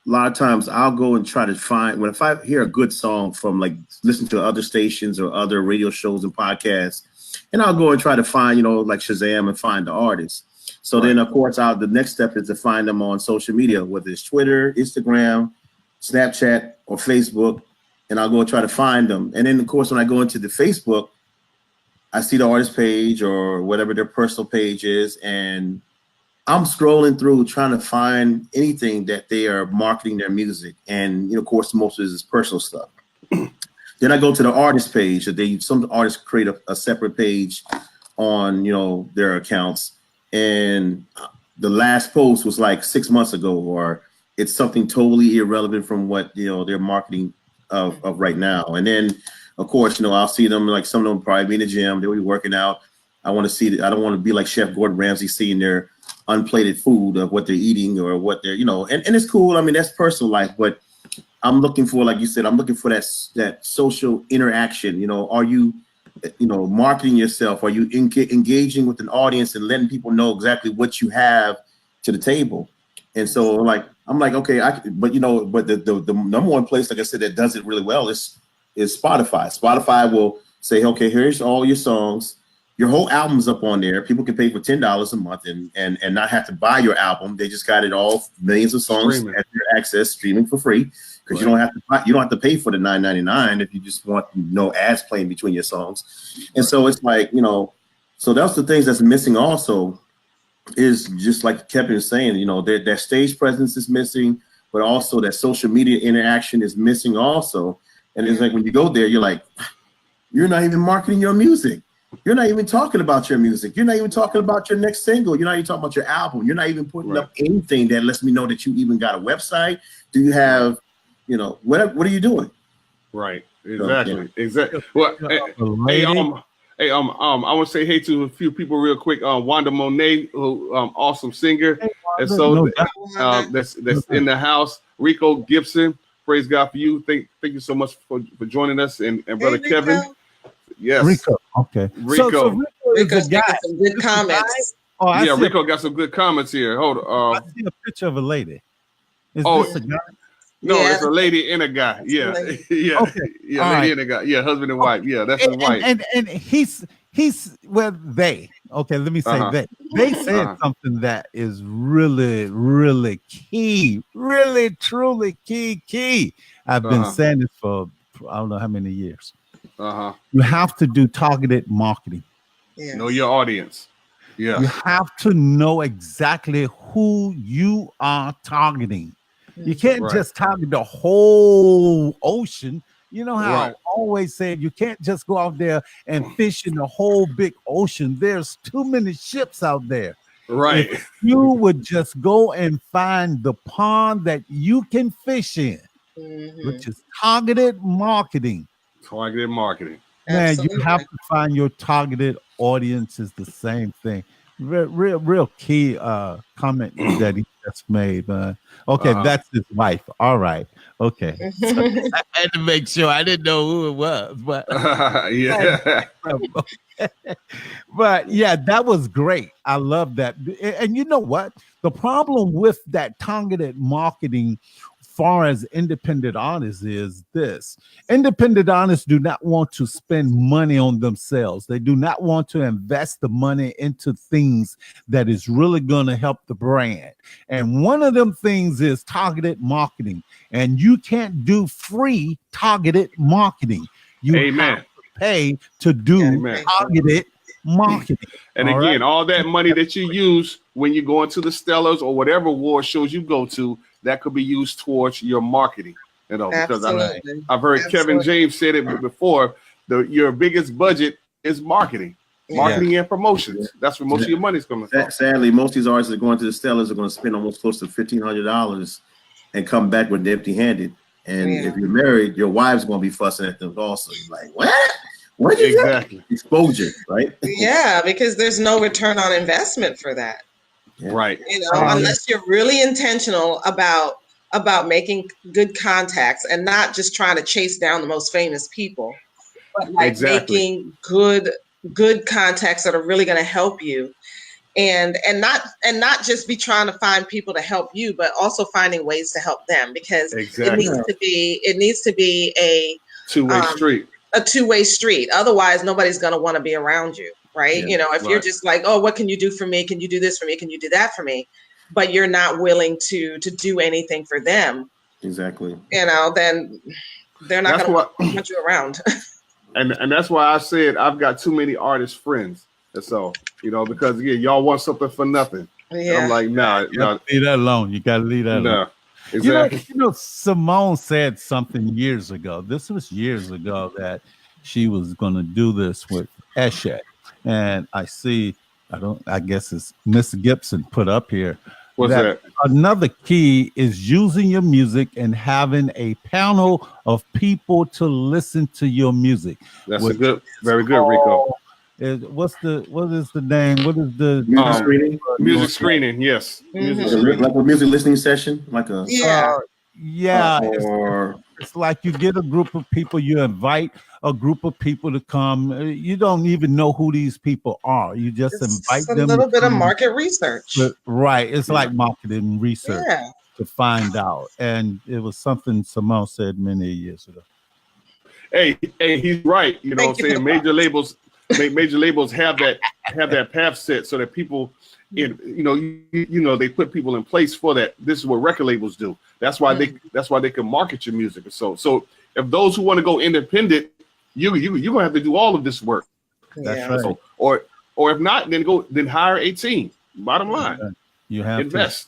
a lot of times I'll go and try to find if I hear a good song from listen to other stations or other radio shows and podcasts, and I'll go and try to find, like Shazam and find the artist. So then of course the next step is to find them on social media, whether it's Twitter, Instagram, Snapchat, or Facebook, and I'll go and try to find them. And then of course when I go into the Facebook, I see the artist page or whatever their personal page is, and I'm scrolling through trying to find anything that they are marketing their music. And, of course, most of it is personal stuff. Then I go to the artist page. Some artists create a separate page on, their accounts. And the last post was like 6 months ago or it's something totally irrelevant from what they're marketing of right now. And then, of course, I'll see them, like some of them probably be in the gym, they'll be working out. I want to see I don't want to be like Chef Gordon Ramsay seeing their unplated food of what they're eating or what they're, and it's cool. I mean, that's personal life, but I'm looking for, like you said, I'm looking for that social interaction. Are you, marketing yourself? Are you engaging with an audience and letting people know exactly what you have to the table? And so, I'm like, okay, but the number one place, like I said, that does it really well is Spotify. Spotify will say, okay, here's all your songs. Your whole album's up on there. People can pay for $10 a month and not have to buy your album. They just got it all, millions of songs at their access, streaming for free, because you don't have to pay for the $9.99 if you just want no ads playing between your songs. And so it's like, so that's the things that's missing also, is just like Kevin is saying, that stage presence is missing, but also that social media interaction is missing also. And it's like when you go there, you're like, you're not even marketing your music. You're not even talking about your music. You're not even talking about your next single. You're not even talking about your album. You're not even putting up anything that lets me know that you even got a website. Do you have, what are you doing? Right. Exactly. Exactly. Well, I want to say hey to a few people real quick. Wanda Monet, who awesome singer, and so that's in the house. Rico Gibson, praise God for you. Thank you so much for joining us, and brother Kevin. Yes, Rico. Okay, Rico. So Rico's got some good comments. Rico got some good comments here. Hold on. I see a picture of a lady. Is this a guy? No, it's a lady and a guy. Yeah, yeah, okay. Yeah, lady and a guy. Yeah, husband and wife. Yeah, that's his wife. And he's they. Okay, let me say that they said something that is really, really key, really, truly key. I've been saying this for I don't know how many years. You have to do targeted marketing. Yeah. Know your audience. Yeah. You have to know exactly who you are targeting. You can't just target the whole ocean. You know how I always say you can't just go out there and fish in the whole big ocean. There's too many ships out there. Right. If you would just go and find the pond that you can fish in, which is targeted marketing. Targeted marketing. Man, Absolutely. you have to find your targeted audience is the same thing. Real key comment that he just made, man. Okay, that's his wife. All right. Okay. So I had to make sure. I didn't know who it was, but yeah. But yeah, that was great. I love that. And you know what? The problem with that targeted marketing far as independent artists is this: independent artists do not want to spend money on themselves. They do not want to invest the money into things that is really going to help the brand. And one of them things is targeted marketing. And you can't do free targeted marketing. You have to pay to do targeted marketing. And again, all that money that you use when you go into the Stellars or whatever award shows you go to, that could be used towards your marketing, because I've heard Kevin James said it before. Your biggest budget is marketing and promotions. That's where most of your money's coming from. Sadly, most of these artists that are going to the Stellars are going to spend almost close to $1,500 and come back with empty-handed. And if you're married, your wife's going to be fussing at them also. You're like, what? What did you get? Exposure, right? Yeah, because there's no return on investment for that. Right. Unless you're really intentional about making good contacts and not just trying to chase down the most famous people, but making good contacts that are really going to help you, and not just be trying to find people to help you, but also finding ways to help them, because it needs to be a two-way street. A two-way street. Otherwise, nobody's going to want to be around you. Right. If you're just like, oh, what can you do for me? Can you do this for me? Can you do that for me? But you're not willing to do anything for them. Exactly. Then they're not going to want you around. and that's why I said I've got too many artist friends. And so, because again, y'all want something for nothing. Yeah. I'm like, no. Leave that alone. You got to leave that alone. Exactly. Simone said something years ago. This was years ago that she was going to do this with Eshe. And I guess it's Miss Gibson put up here. What's that? Another key is using your music and having a panel of people to listen to your music. That's very good, Rico. What is the name? What is the music screening? Music screening, yes. Music screening. Like a music listening session, like a it's like you get a group of people, you invite a group of people to come. You don't even know who these people are. You just invite them. A little bit of market research. Right. It's like marketing research to find out. And it was something Simone said many years ago. Hey, he's right. You know what I'm saying? Major labels have that path set so that people they put people in place for that. This is what record labels do. That's why they can market your music. So if those who want to go independent, you're gonna have to do all of this work. That's right. So, or if not, then hire a team. Bottom line, you have invest.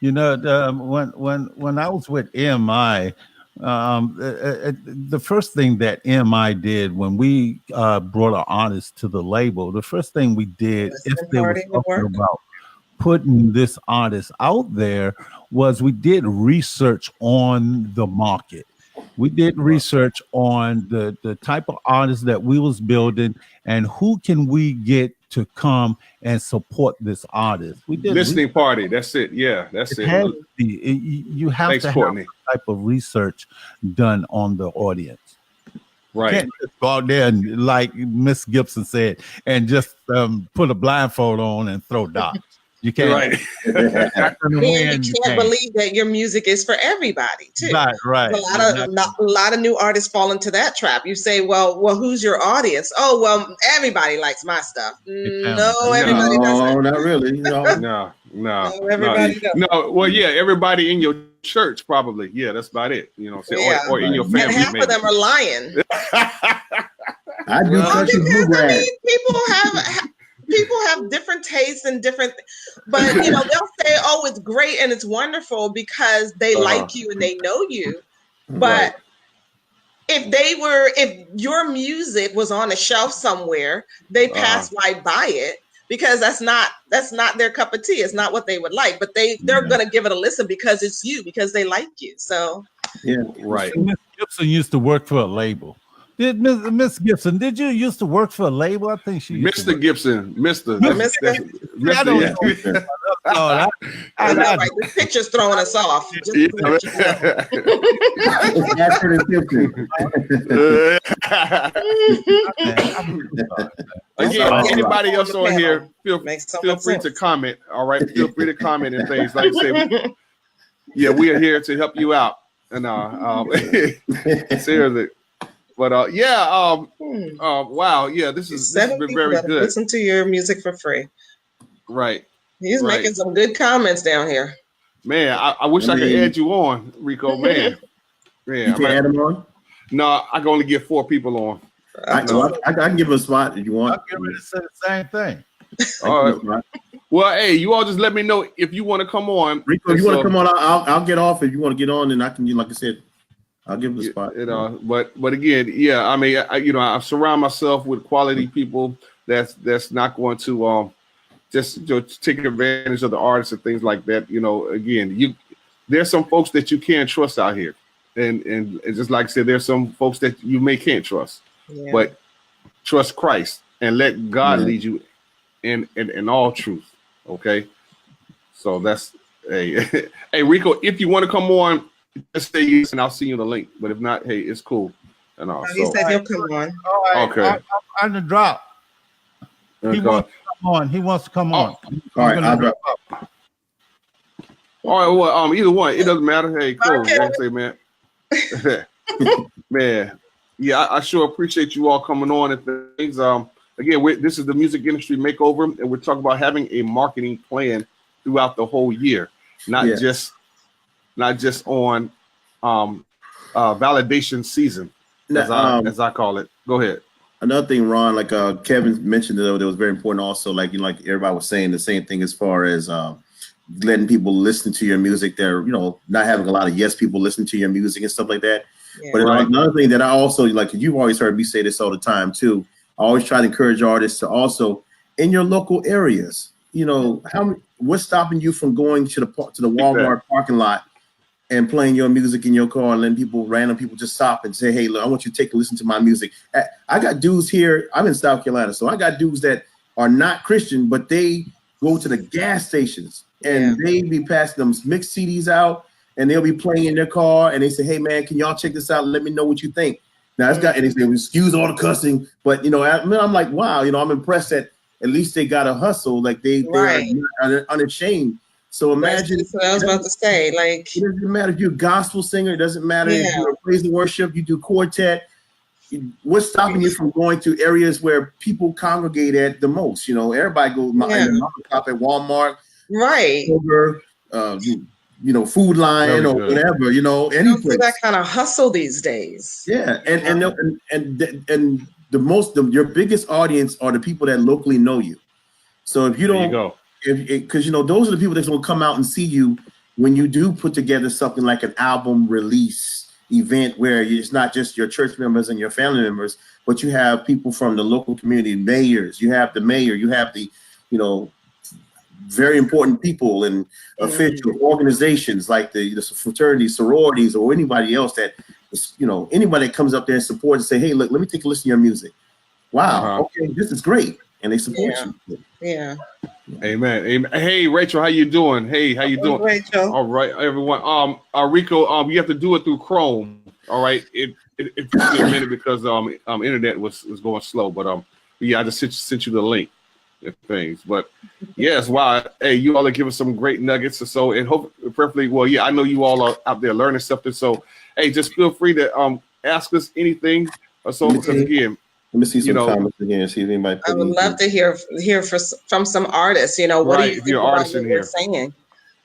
You know, when I was with EMI, the first thing that EMI did when we brought an artist to the label, the first thing we did, if they were talking about putting this artist out there, was we did research on the market. We did research on the type of artists that we was building and who can we get to come and support this artist. We did listening party. That's it. Yeah, that's it. You have to have that type of research done on the audience. Right. You can't just go out there and, like Miss Gibson said, and just put a blindfold on and throw dots. You can't. Right. You can't believe that your music is for everybody too. Right. A lot of new artists fall into that trap. You say, well, who's your audience? Oh, well, everybody likes my stuff. No, everybody doesn't. No, not really. No, everybody doesn't. No, well, yeah, everybody in your church probably. Yeah, that's about it. You know, or in your family. And half of them are lying. I do because people have different tastes and different, but they'll say, "Oh, it's great and it's wonderful because they like you and they know you." But if your music was on a shelf somewhere, they pass right by it because that's not their cup of tea. It's not what they would like, but they're gonna give it a listen because it's you, because they like you. So right. Miss Gibson used to work for a label. Miss Gibson, did you used to work for a label? I think she used Mr. Gibson, Mr. I don't know. I know, right? The picture's throwing us off. Again, anybody else on here, feel free to comment. All right, feel free to comment and things. Like I said, yeah, we are here to help you out. And seriously. But wow, yeah, this has been very good. Listen to your music for free. Right. He's making some good comments down here. Man, I wish I could add you on, Rico. Man, you can add him on? No, I can only get 4 people on. I can give him a spot if you want. I'll get ready to say the same thing. All right. Well, hey, you all just let me know if you want to come on. Rico, if you want to come on, I'll get off. If you want to get on, and I can, like I said, I'll give him a spot. But again, yeah, I mean, I surround myself with quality people that's not going to just take advantage of the artists and things like that. Again, there's some folks that you can't trust out here, and just like I said, there's some folks that you can't trust, but trust Christ and let God lead you in all truth. Okay, so that's hey Rico, if you want to come on, just say yes and I'll see you the link. But if not, hey, it's cool. And all. He said he'll come on. All right. Okay. On the drop. He wants to come on. He wants to come on. All right. I'll drop. All right. Well, either one, it doesn't matter. Hey, cool. Okay. Like I say, man. Man, yeah, I sure appreciate you all coming on and things. Again, this is the Music Industry Makeover, and we're talking about having a marketing plan throughout the whole year, not just on validation season, as I call it. Go ahead. Another thing, Ron, like Kevin mentioned, that was very important. Also, like everybody was saying the same thing as far as letting people listen to your music. They're not having a lot of people listen to your music and stuff like that. Yeah. But another thing that I also like, you've always heard me say this all the time too. I always try to encourage artists to also in your local areas. How what's stopping you from going to the Walmart parking lot and playing your music in your car and letting random people just stop and say, hey, look, I want you to take a listen to my music. I got dudes here. I'm in South Carolina, so I got dudes that are not Christian, but they go to the gas stations and they be passing them mixed CDs out, and they'll be playing in their car, and they say, hey, man, can y'all check this out and let me know what you think? Now, and they say, excuse all the cussing, but, I'm like, wow, I'm impressed that at least they got a hustle, like they're unashamed. So imagine. That's what I was about to say. Like, it doesn't matter if you're a gospel singer. It doesn't matter if you're a praise and worship. You do quartet. What's stopping you from going to areas where people congregate at the most? Everybody goes shop at Walmart, right? Kroger, Food Lion or whatever. Any place. That kind of hustle these days. Yeah, and your biggest audience are the people that locally know you. So if you don't. Because those are the people that's going to come out and see you when you do put together something like an album release event where it's not just your church members and your family members, but you have people from the local community, mayors. You have the mayor. You have the, very important people and official organizations like the fraternities, sororities, or anybody else that anybody that comes up there and supports and say, hey, look, let me take a listen to your music. Wow, okay, this is great, and they support you. Yeah. Amen. Amen. Hey, Rachel, how you doing? Hey, how you doing? Rachel. All right, everyone. Rico, you have to do it through Chrome. All right. It took me a minute because internet was going slow, but I just sent you the link and things. But yes, wow. Hey, you all are giving some great nuggets or so, and hope preferably. I know you all are out there learning something. So hey, just feel free to ask us anything or so, because again. Let me see some comments again. See if anybody. I would love to hear from some artists. What do you think about what we're saying?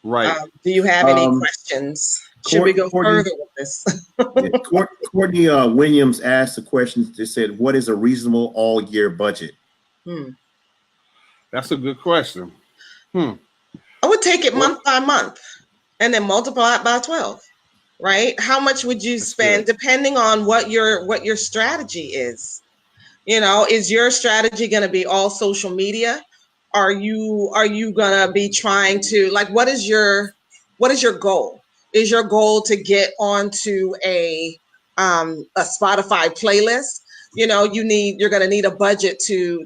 Right. Do you have any questions? Should we go further with this? Courtney Williams asked the question. They said, "What is a reasonable all-year budget?" That's a good question. I would take it month by month, and then multiply it by 12. Right? How much would you spend, depending on what your strategy is? Is your strategy going to be all social media? Are you going to be trying to, like, what is your goal? Is your goal to get onto a Spotify playlist? You're going to need a budget to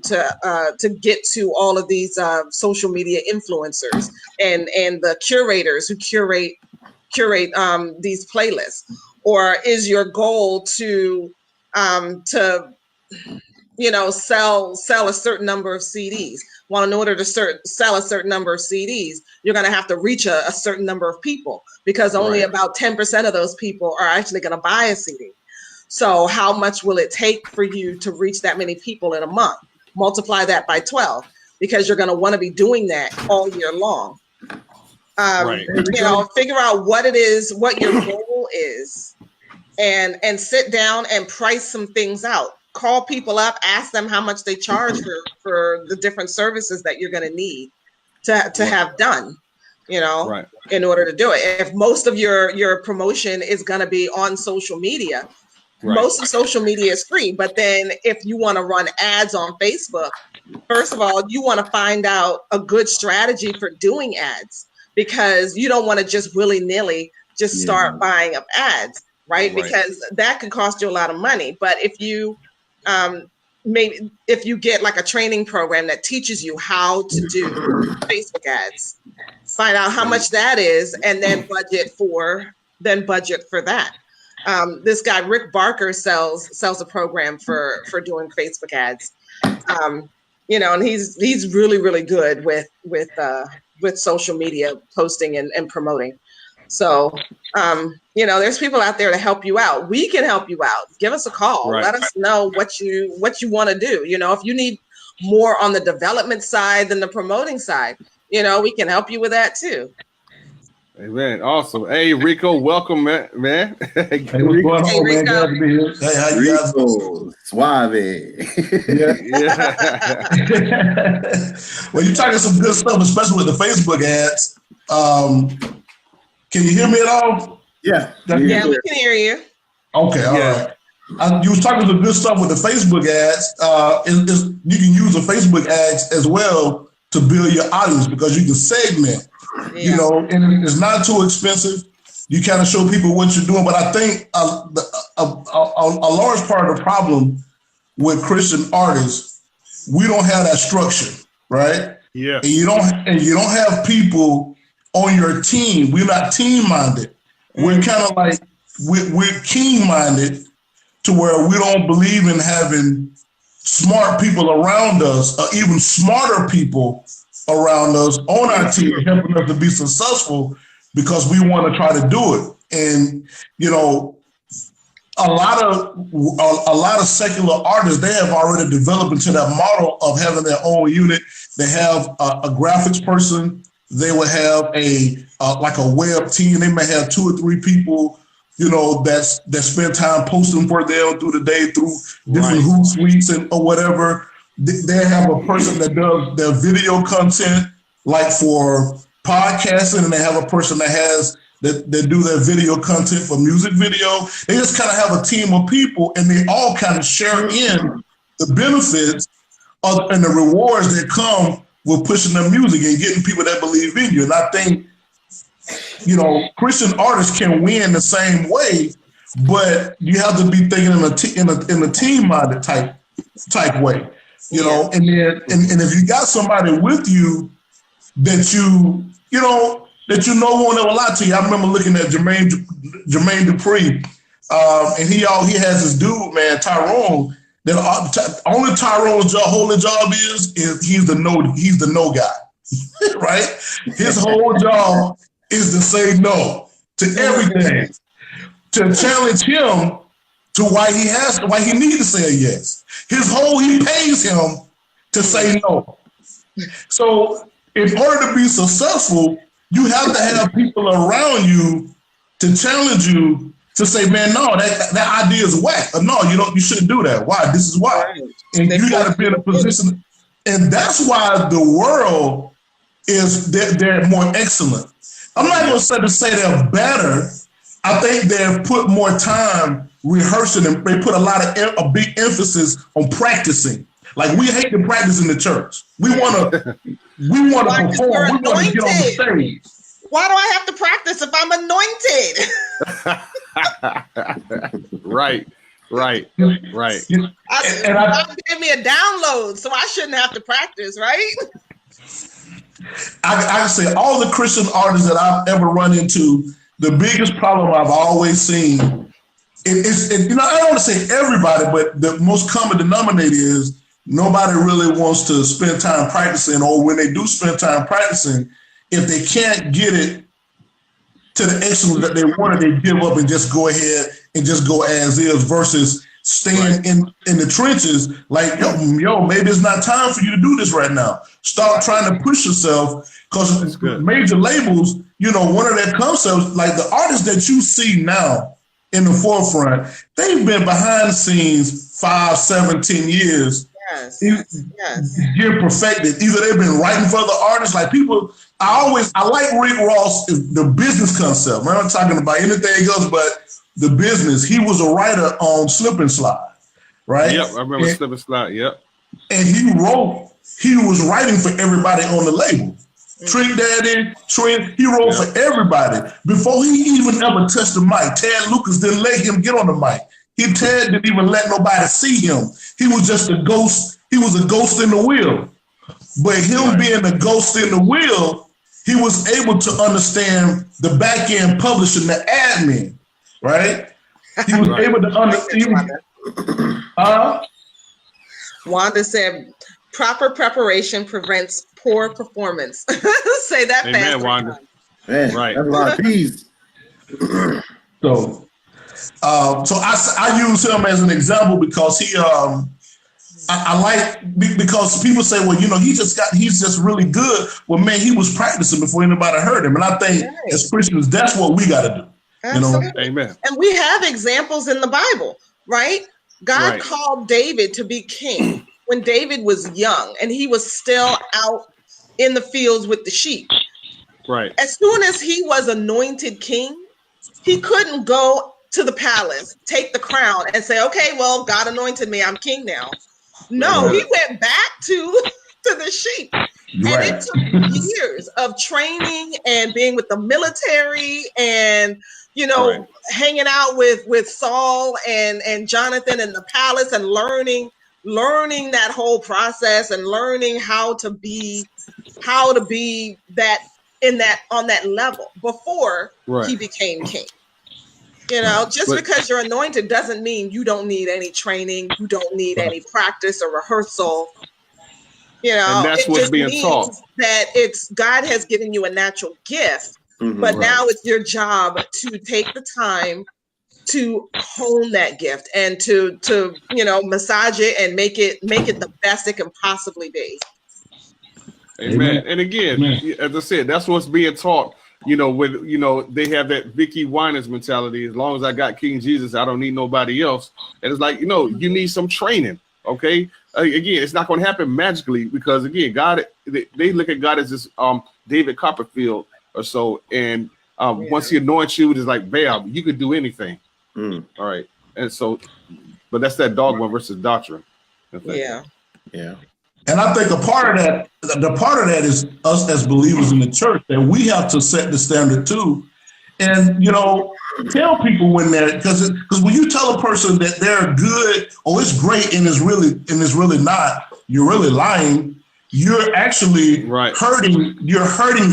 get to all of these social media influencers and the curators who curate these playlists. Or is your goal to sell a certain number of CDs? Well, in order to sell a certain number of CDs, you're going to have to reach a certain number of people, because only about 10% of those people are actually going to buy a CD. So how much will it take for you to reach that many people in a month? Multiply that by 12, because you're going to want to be doing that all year long. Figure out what it is, what your goal is, and sit down and price some things out. Call people up, ask them how much they charge for the different services that you're going to need to have done, in order to do it. If most of your promotion is going to be on social media, most of social media is free. But then if you want to run ads on Facebook, first of all, you want to find out a good strategy for doing ads, because you don't want to just willy-nilly just start buying up ads, right? Because that could cost you a lot of money. But if you maybe if you get like a training program that teaches you how to do Facebook ads, find out how much that is, and then budget for that. This guy Rick Barker sells a program for doing Facebook ads, and he's really, really good with social media posting and promoting. So, there's people out there to help you out. We can help you out. Give us a call. Let us know what you want to do. If you need more on the development side than the promoting side, we can help you with that too. Amen. Awesome. Hey, Rico, welcome, man. Hey, what's going on, man? Glad to be here. Hey, how you guys doing? Suave. Well, you're talking some good stuff, especially with the Facebook ads. Can you hear me at all? Yeah. We can hear you. Okay, all right. You was talking some good stuff with the Facebook ads. You can use the Facebook ads as well to build your audience because you can segment, you know, and it's not too expensive. You kind of show people what you're doing. But I think a large part of the problem with Christian artists, we don't have that structure, right? Yeah. And you don't have people on your team. We're not team-minded. We're kind of like, we're king-minded to where we don't believe in having smart people around us, or even smarter people around us on our team, helping us to be successful because we want to try to do it. And, you know, a lot of secular artists, they have already developed into that model of having their own unit. They have a graphics person. They will have like a web team. They may have 2 or 3 people, you know, that spend time posting for them through the day through different Hootsuite or whatever. They have a person that does their video content, like for podcasting, and they have a person that do their video content for music video. They just kind of have a team of people, and they all kind of share in the benefits and the rewards that come with pushing their music and getting people that believe in you. And I think, you know, Christian artists can win the same way, but you have to be thinking in a team-minded type way, you know. And then and if you got somebody with you that you know won't ever lie to you. I remember looking at Jermaine Dupri, and he has this dude, man, Tyrone. That only Tyrone's whole job is he's the no guy, right? His whole job is to say no to everything, to challenge him to why he needs to say a yes. He pays him to say no. So in order to be successful, you have to have people around you to challenge you to say, man, no, that idea is whack. Or, no, you shouldn't do that. Why? This is why. And you got to be in a position. And that's why the world they're more excellent. I'm not going to say they're better. I think they've put more time rehearsing, and they put a big emphasis on practicing. Like, we hate to practice in the church. We want to perform. We want to get on the stage. Why do I have to practice if I'm anointed? Right. God gave me a download, so I shouldn't have to practice, right? I say all the Christian artists that I've ever run into, the biggest problem I've always seen is, I don't want to say everybody, but the most common denominator is nobody really wants to spend time practicing, or when they do spend time practicing, if they can't get it to the excellence that they wanted, they give up and just go ahead and just go as is versus staying in the trenches like, yo, maybe it's not time for you to do this right now. Start trying to push yourself, because major labels, one of their concepts, like the artists that you see now in the forefront, they've been behind the scenes 5, 7, 10 years. Yes. Get perfected. Either they've been writing for other artists, like people. I like Rick Ross, the business concept. I'm not talking about anything else but the business. He was a writer on Slip and Slide, right? Yep, I remember Slip and Slide. Yep. And he was writing for everybody on the label. Trick Daddy, Trent, he wrote for everybody. Before he even ever touched the mic, Ted Lucas didn't let him get on the mic. Ted didn't even let nobody see him. He was just a ghost. He was a ghost in the wheel. But him being a ghost in the wheel, he was able to understand the back end publishing, the admin, right? He was able to understand. Wanda said, proper preparation prevents poor performance. Say that fast. Amen, Wanda. Man, right. That's a lot of peas. So I use him as an example because he, I like, because people say, well, he's just really good. Well, man, he was practicing before anybody heard him. And I think as Christians, that's what we got to do. Absolutely. Amen. And we have examples in the Bible, right? God called David to be king when David was young and he was still out in the fields with the sheep. Right. As soon as he was anointed king, he couldn't go to the palace, take the crown and say, okay, well, God anointed me, I'm king now. No, he went back to the sheep. Right. And it took years of training and being with the military and, you know, hanging out with Saul and Jonathan in the palace and learning that whole process and learning how to be that on that level before he became king. You know, just because you're anointed doesn't mean you don't need any training, you don't need any practice or rehearsal. You know, and that's what's being taught. That God has given you a natural gift, but now it's your job to take the time to hone that gift and to you know, massage it and make it the best it can possibly be. Amen. And again, as I said, that's what's being taught. You know, with they have that Vicky Winans mentality. As long as I got King Jesus, I don't need nobody else. And it's like, you need some training. Okay. Again, it's not going to happen magically because again, God, they look at God as this David Copperfield or so, and once He anoints you, it's like, bam, you could do anything. All right. And so, but that's that dogma versus doctrine. Yeah. And I think the part of that is us as believers in the church, that we have to set the standard too. And, tell people when they're, because when you tell a person that they're good, oh, it's great, and it's really not, you're really lying. You're actually hurting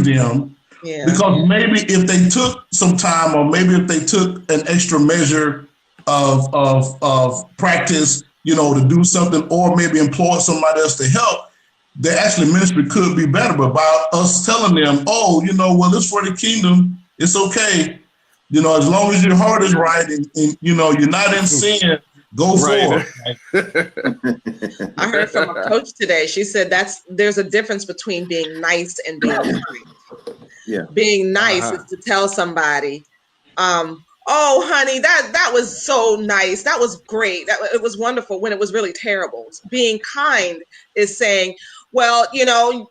them. Yeah. Because maybe if they took some time, or maybe if they took an extra measure of practice, to do something, or maybe employ somebody else to help, their actually ministry could be better. But by us telling them, oh, well, it's for the kingdom, it's okay. As long as your heart is right and you're not in sin, go for it. I heard from a coach today. She said there's a difference between being nice and being kind. Yeah. Being nice is to tell somebody, oh, honey, that was so nice. That was great. It was wonderful when it was really terrible. Being kind is saying, well, you're on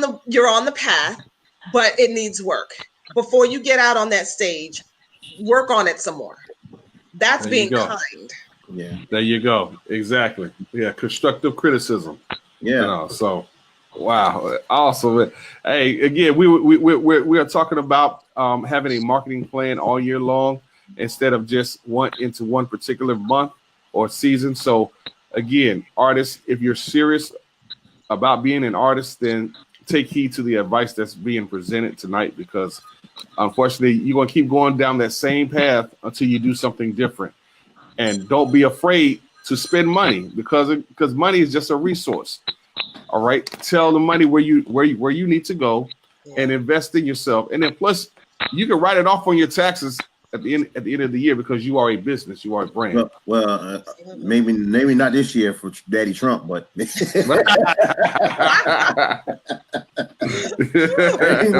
the path, but it needs work. Before you get out on that stage, work on it some more. That's being kind. Yeah. There you go. Exactly. Yeah. Constructive criticism. Yeah. So, wow. Awesome. Hey, again, we are talking about having a marketing plan all year long instead of just one particular month or season. So, again, artists, if you're serious about being an artist, then take heed to the advice that's being presented tonight, because unfortunately, you're going to keep going down that same path until you do something different. And don't be afraid to spend money because money is just a resource. All right. Tell the money where you need to go and invest in yourself. And then plus you can write it off on your taxes at the end of the year because you are a business, you are a brand. Well, maybe not this year for Daddy Trump, but we're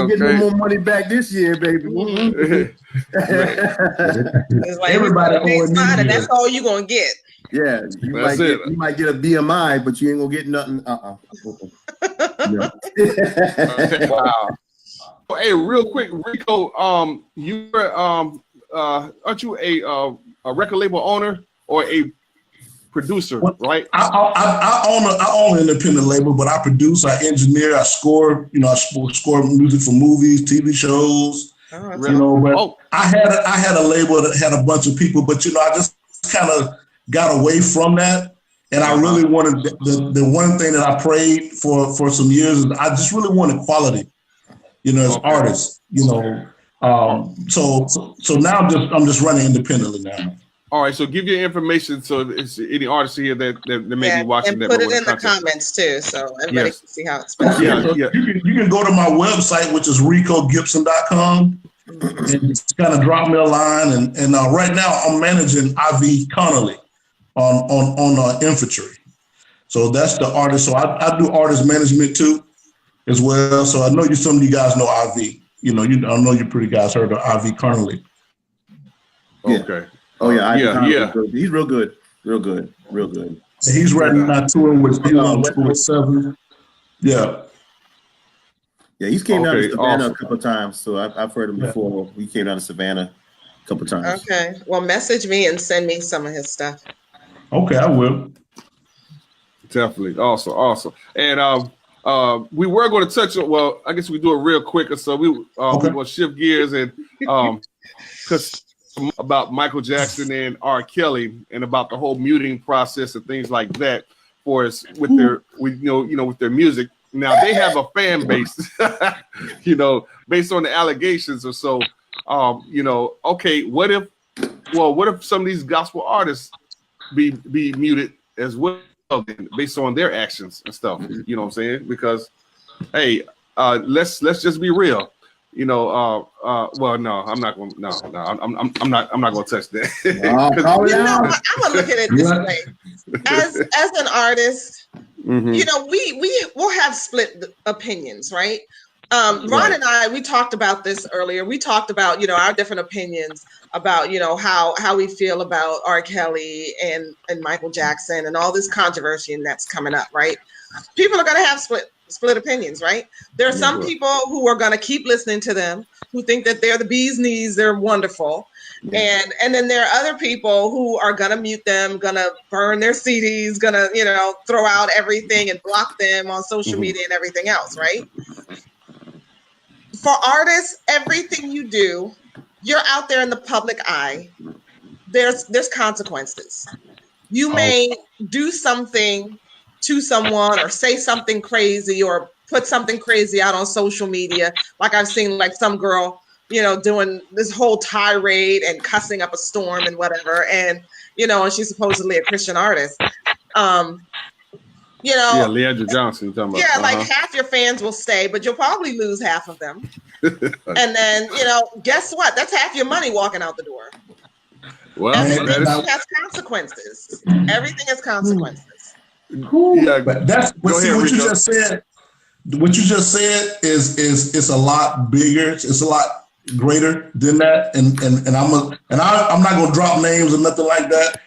getting no more money back this year, baby. It's like everybody owing me, and that's all you're gonna get. Yeah, you might get a BMI, but you ain't gonna get nothing. Okay, wow. Hey, real quick, Rico, you were aren't you a record label owner or a producer, right? I own an independent label, but I produce, I engineer, I score. I score music for movies, TV shows. But I had a label that had a bunch of people, but I just kind of got away from that, and I really wanted the one thing that I prayed for some years is I just really wanted quality, as artists, So now I'm just running independently now. All right, so give your information so it's any artists here that may be watching and that. Put it in the comments too, so everybody can see how it's spelled. You can go to my website, which is RicoGibson.com, and just kind of drop me a line. And right now I'm managing Ivy Connolly on Infantry. So that's the artist. So I do artist management too, as well. So I know some of you guys know Ivy. I know you pretty guys heard of Ivy Connolly. Okay. Oh yeah. He's real good. And he's right now touring with 7. Yeah. Yeah, he's came down to Savannah a couple of times, so I've heard him before. He came down to Savannah a couple of times. Okay. Well, message me and send me some of his stuff. Okay, I will. Definitely. Awesome. And we were going to touch on, well, I guess we do it real quick. So we're going to shift gears and because about Michael Jackson and R. Kelly and about the whole muting process and things like that for us with their with their music. Now they have a fan base, based on the allegations or so. Okay, what if some of these gospel artists be muted as well based on their actions and stuff? You know what I'm saying? Because hey, let's just be real. Well, no, I'm not going. No, I'm not going to touch that. I'm gonna look at it this way. As an artist, we will have split opinions, right? Ron and I, we talked about this earlier. We talked about our different opinions about how we feel about R. Kelly and Michael Jackson and all this controversy that's coming up, right? People are going to have split opinions, right? There are some people who are going to keep listening to them, who think that they're the bee's knees, they're wonderful. And then there are other people who are going to mute them, going to burn their CDs, going to, throw out everything and block them on social media and everything else, right? For artists, everything you do, you're out there in the public eye. There's consequences. You may do something to someone or say something crazy or put something crazy out on social media. Like I've seen like some girl, doing this whole tirade and cussing up a storm and whatever. And, and she's supposedly a Christian artist. Leandra Johnson, you're talking about. Yeah, like half your fans will stay, but you'll probably lose half of them. And then, guess what? That's half your money walking out the door. Well, everything has consequences. Everything has consequences. But that's what you just said. What you just said is a lot bigger. It's a lot greater than that. And I'm not gonna drop names or nothing like that.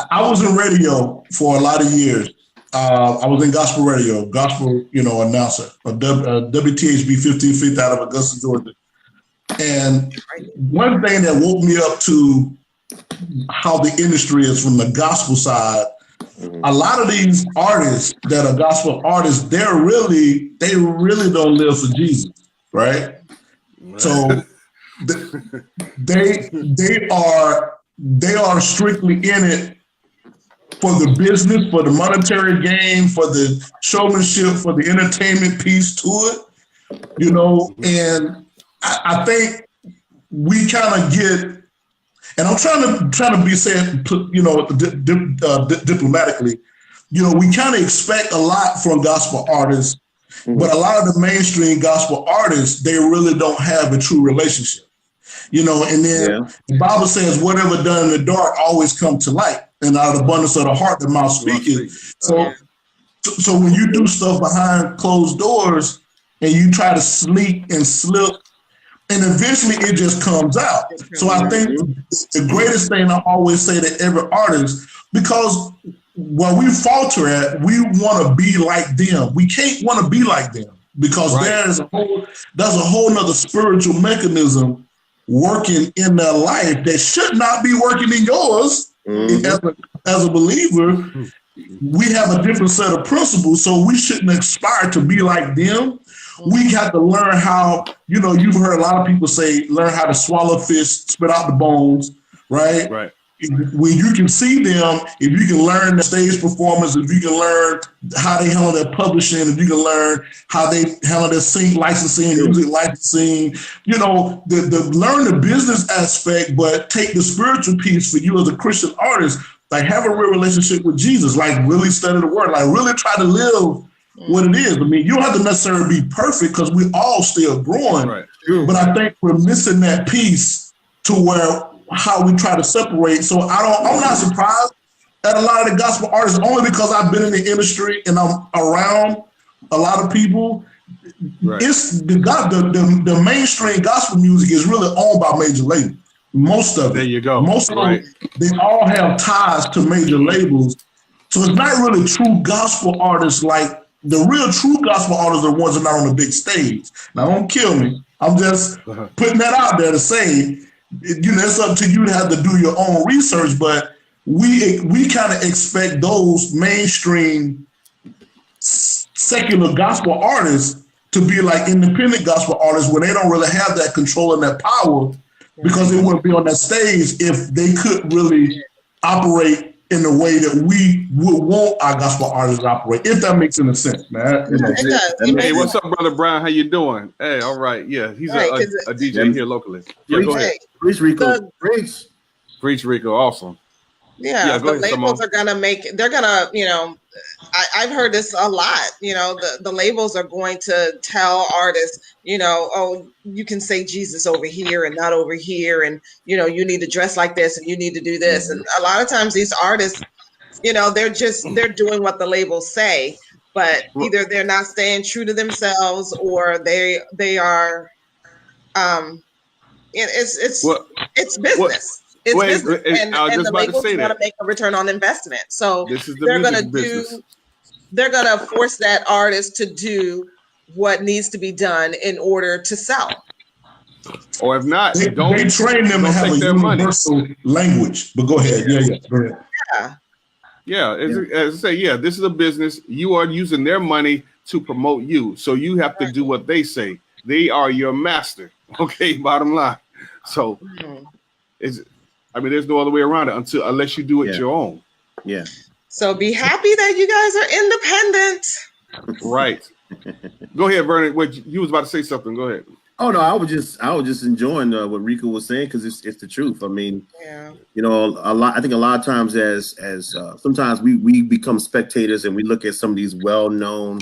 I was in radio for a lot of years. I was in gospel radio, announcer, WTHB 1550 out of Augusta, Georgia. And one thing that woke me up to how the industry is from the gospel side, a lot of these artists that are gospel artists, they really don't live for Jesus, right? So they are strictly in it for the business, for the monetary gain, for the showmanship, for the entertainment piece to it, and I think we kind of get. And I'm trying to be said, diplomatically, we kind of expect a lot from gospel artists, but a lot of the mainstream gospel artists, they really don't have a true relationship, and then the Bible says, whatever done in the dark always come to light, and out of the abundance of the heart, the mouth speaking. So when you do stuff behind closed doors and you try to sneak and slip, and eventually it just comes out. So I think the greatest thing I always say to every artist, because where we falter at, we want to be like them. We can't want to be like them because there's a whole nother spiritual mechanism working in their life that should not be working in yours. As a believer, we have a different set of principles, so we shouldn't aspire to be like them. We have to learn how, you've heard a lot of people say, learn how to swallow fish, spit out the bones, right? Right. When you can see them, if you can learn the stage performance, if you can learn how they handle their publishing, if you can learn how they handle their sync licensing, music licensing, the learn the business aspect, but take the spiritual piece for you as a Christian artist, like have a real relationship with Jesus, like really study the word, like really try to live what it is. I mean, you don't have to necessarily be perfect because we all still growing, but I think we're missing that piece to where how we try to separate. So I'm not surprised at a lot of the gospel artists, only because I've been in the industry and I'm around a lot of people. Right. It's the mainstream gospel music is really owned by major labels. Most of it. There you go. Most of them, they all have ties to major labels. So it's not really true gospel artists. Like the real true gospel artists are the ones that are not on the big stage. Now, don't kill me. I'm just putting that out there to say, it's up to you to have to do your own. research, but we kind of expect those mainstream secular gospel artists to be like independent gospel artists when they don't really have that control and that power, because they wouldn't be on that stage if they could really operate in the way that we would want our gospel artists to operate, if that makes any sense, man. It does. Hey, what's up, Brother Brown? How you doing? Hey, all right. Yeah, he's a DJ here locally. Yeah, go ahead. Preach, Rico. Preach. Preach, Rico. Awesome. Yeah, the labels are gonna they're gonna, I've heard this a lot, the labels are going to tell artists, oh, you can say Jesus over here and not over here. And, you need to dress like this and you need to do this. And a lot of times these artists, they're doing what the labels say, but either they're not staying true to themselves or they are, it's business. It's business, and the labels want to make a return on investment. So they're going to force that artist to do what needs to be done in order to sell. Or if not, they train them to have a universal language. But go ahead. Go ahead. Yeah. As I say, this is a business. You are using their money to promote you. So you have to do what they say. They are your master. Okay, bottom line. So there's no other way around it unless you do it your own. Yeah. So be happy that you guys are independent. Right. Go ahead, Vernon. What you was about to say something. Go ahead. Oh no, I was just enjoying what Rico was saying, because it's the truth. I mean, a lot. I think a lot of times as sometimes we become spectators and we look at some of these well-known,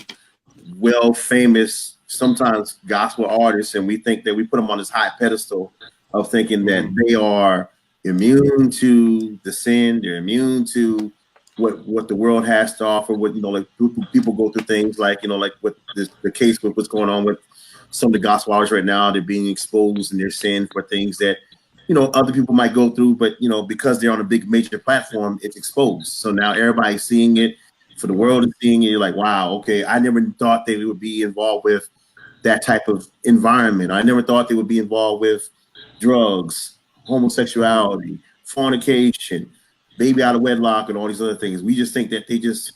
famous, sometimes gospel artists, and we think that we put them on this high pedestal of thinking that they are immune to the sin, they're immune to what the world has to offer. What like people go through things like what the case with what's going on with some of the gospel artists right now. They're being exposed in their sin for things that other people might go through, but because they're on a big major platform, it's exposed. So now everybody's seeing it. For the world is seeing it, you're like, wow, okay, I never thought they would be involved with that type of environment. I never thought they would be involved with drugs, homosexuality, fornication, baby out of wedlock, and all these other things. We just think that they just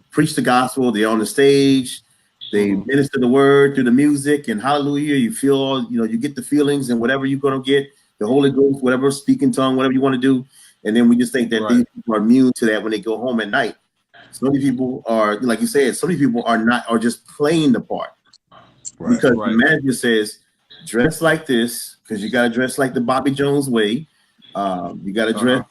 preach the gospel. They're on the stage, they minister the word through the music, and hallelujah, you feel all, you get the feelings and whatever you're gonna get, the Holy Ghost, whatever, speaking tongue, whatever you want to do. And then we just think that these people are immune to that when they go home at night. So many people are, like you said, so many people are just playing the part. Because the manager says, dress like this, because you got to dress like the Bobby Jones way. You got to dress,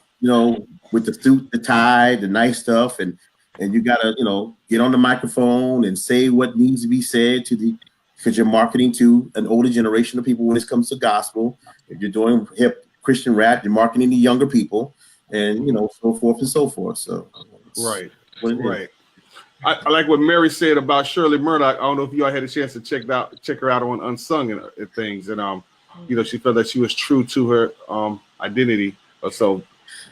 with the suit, the tie, the nice stuff, and you got to, get on the microphone and say what needs to be said because you're marketing to an older generation of people when it comes to gospel. If you're doing hip Christian rap, you're marketing to younger people, and so forth and so forth. So right. I like what Mary said about Shirley Murdoch. I don't know if you all had a chance to check her out on Unsung and things, and she felt that she was true to her identity or so.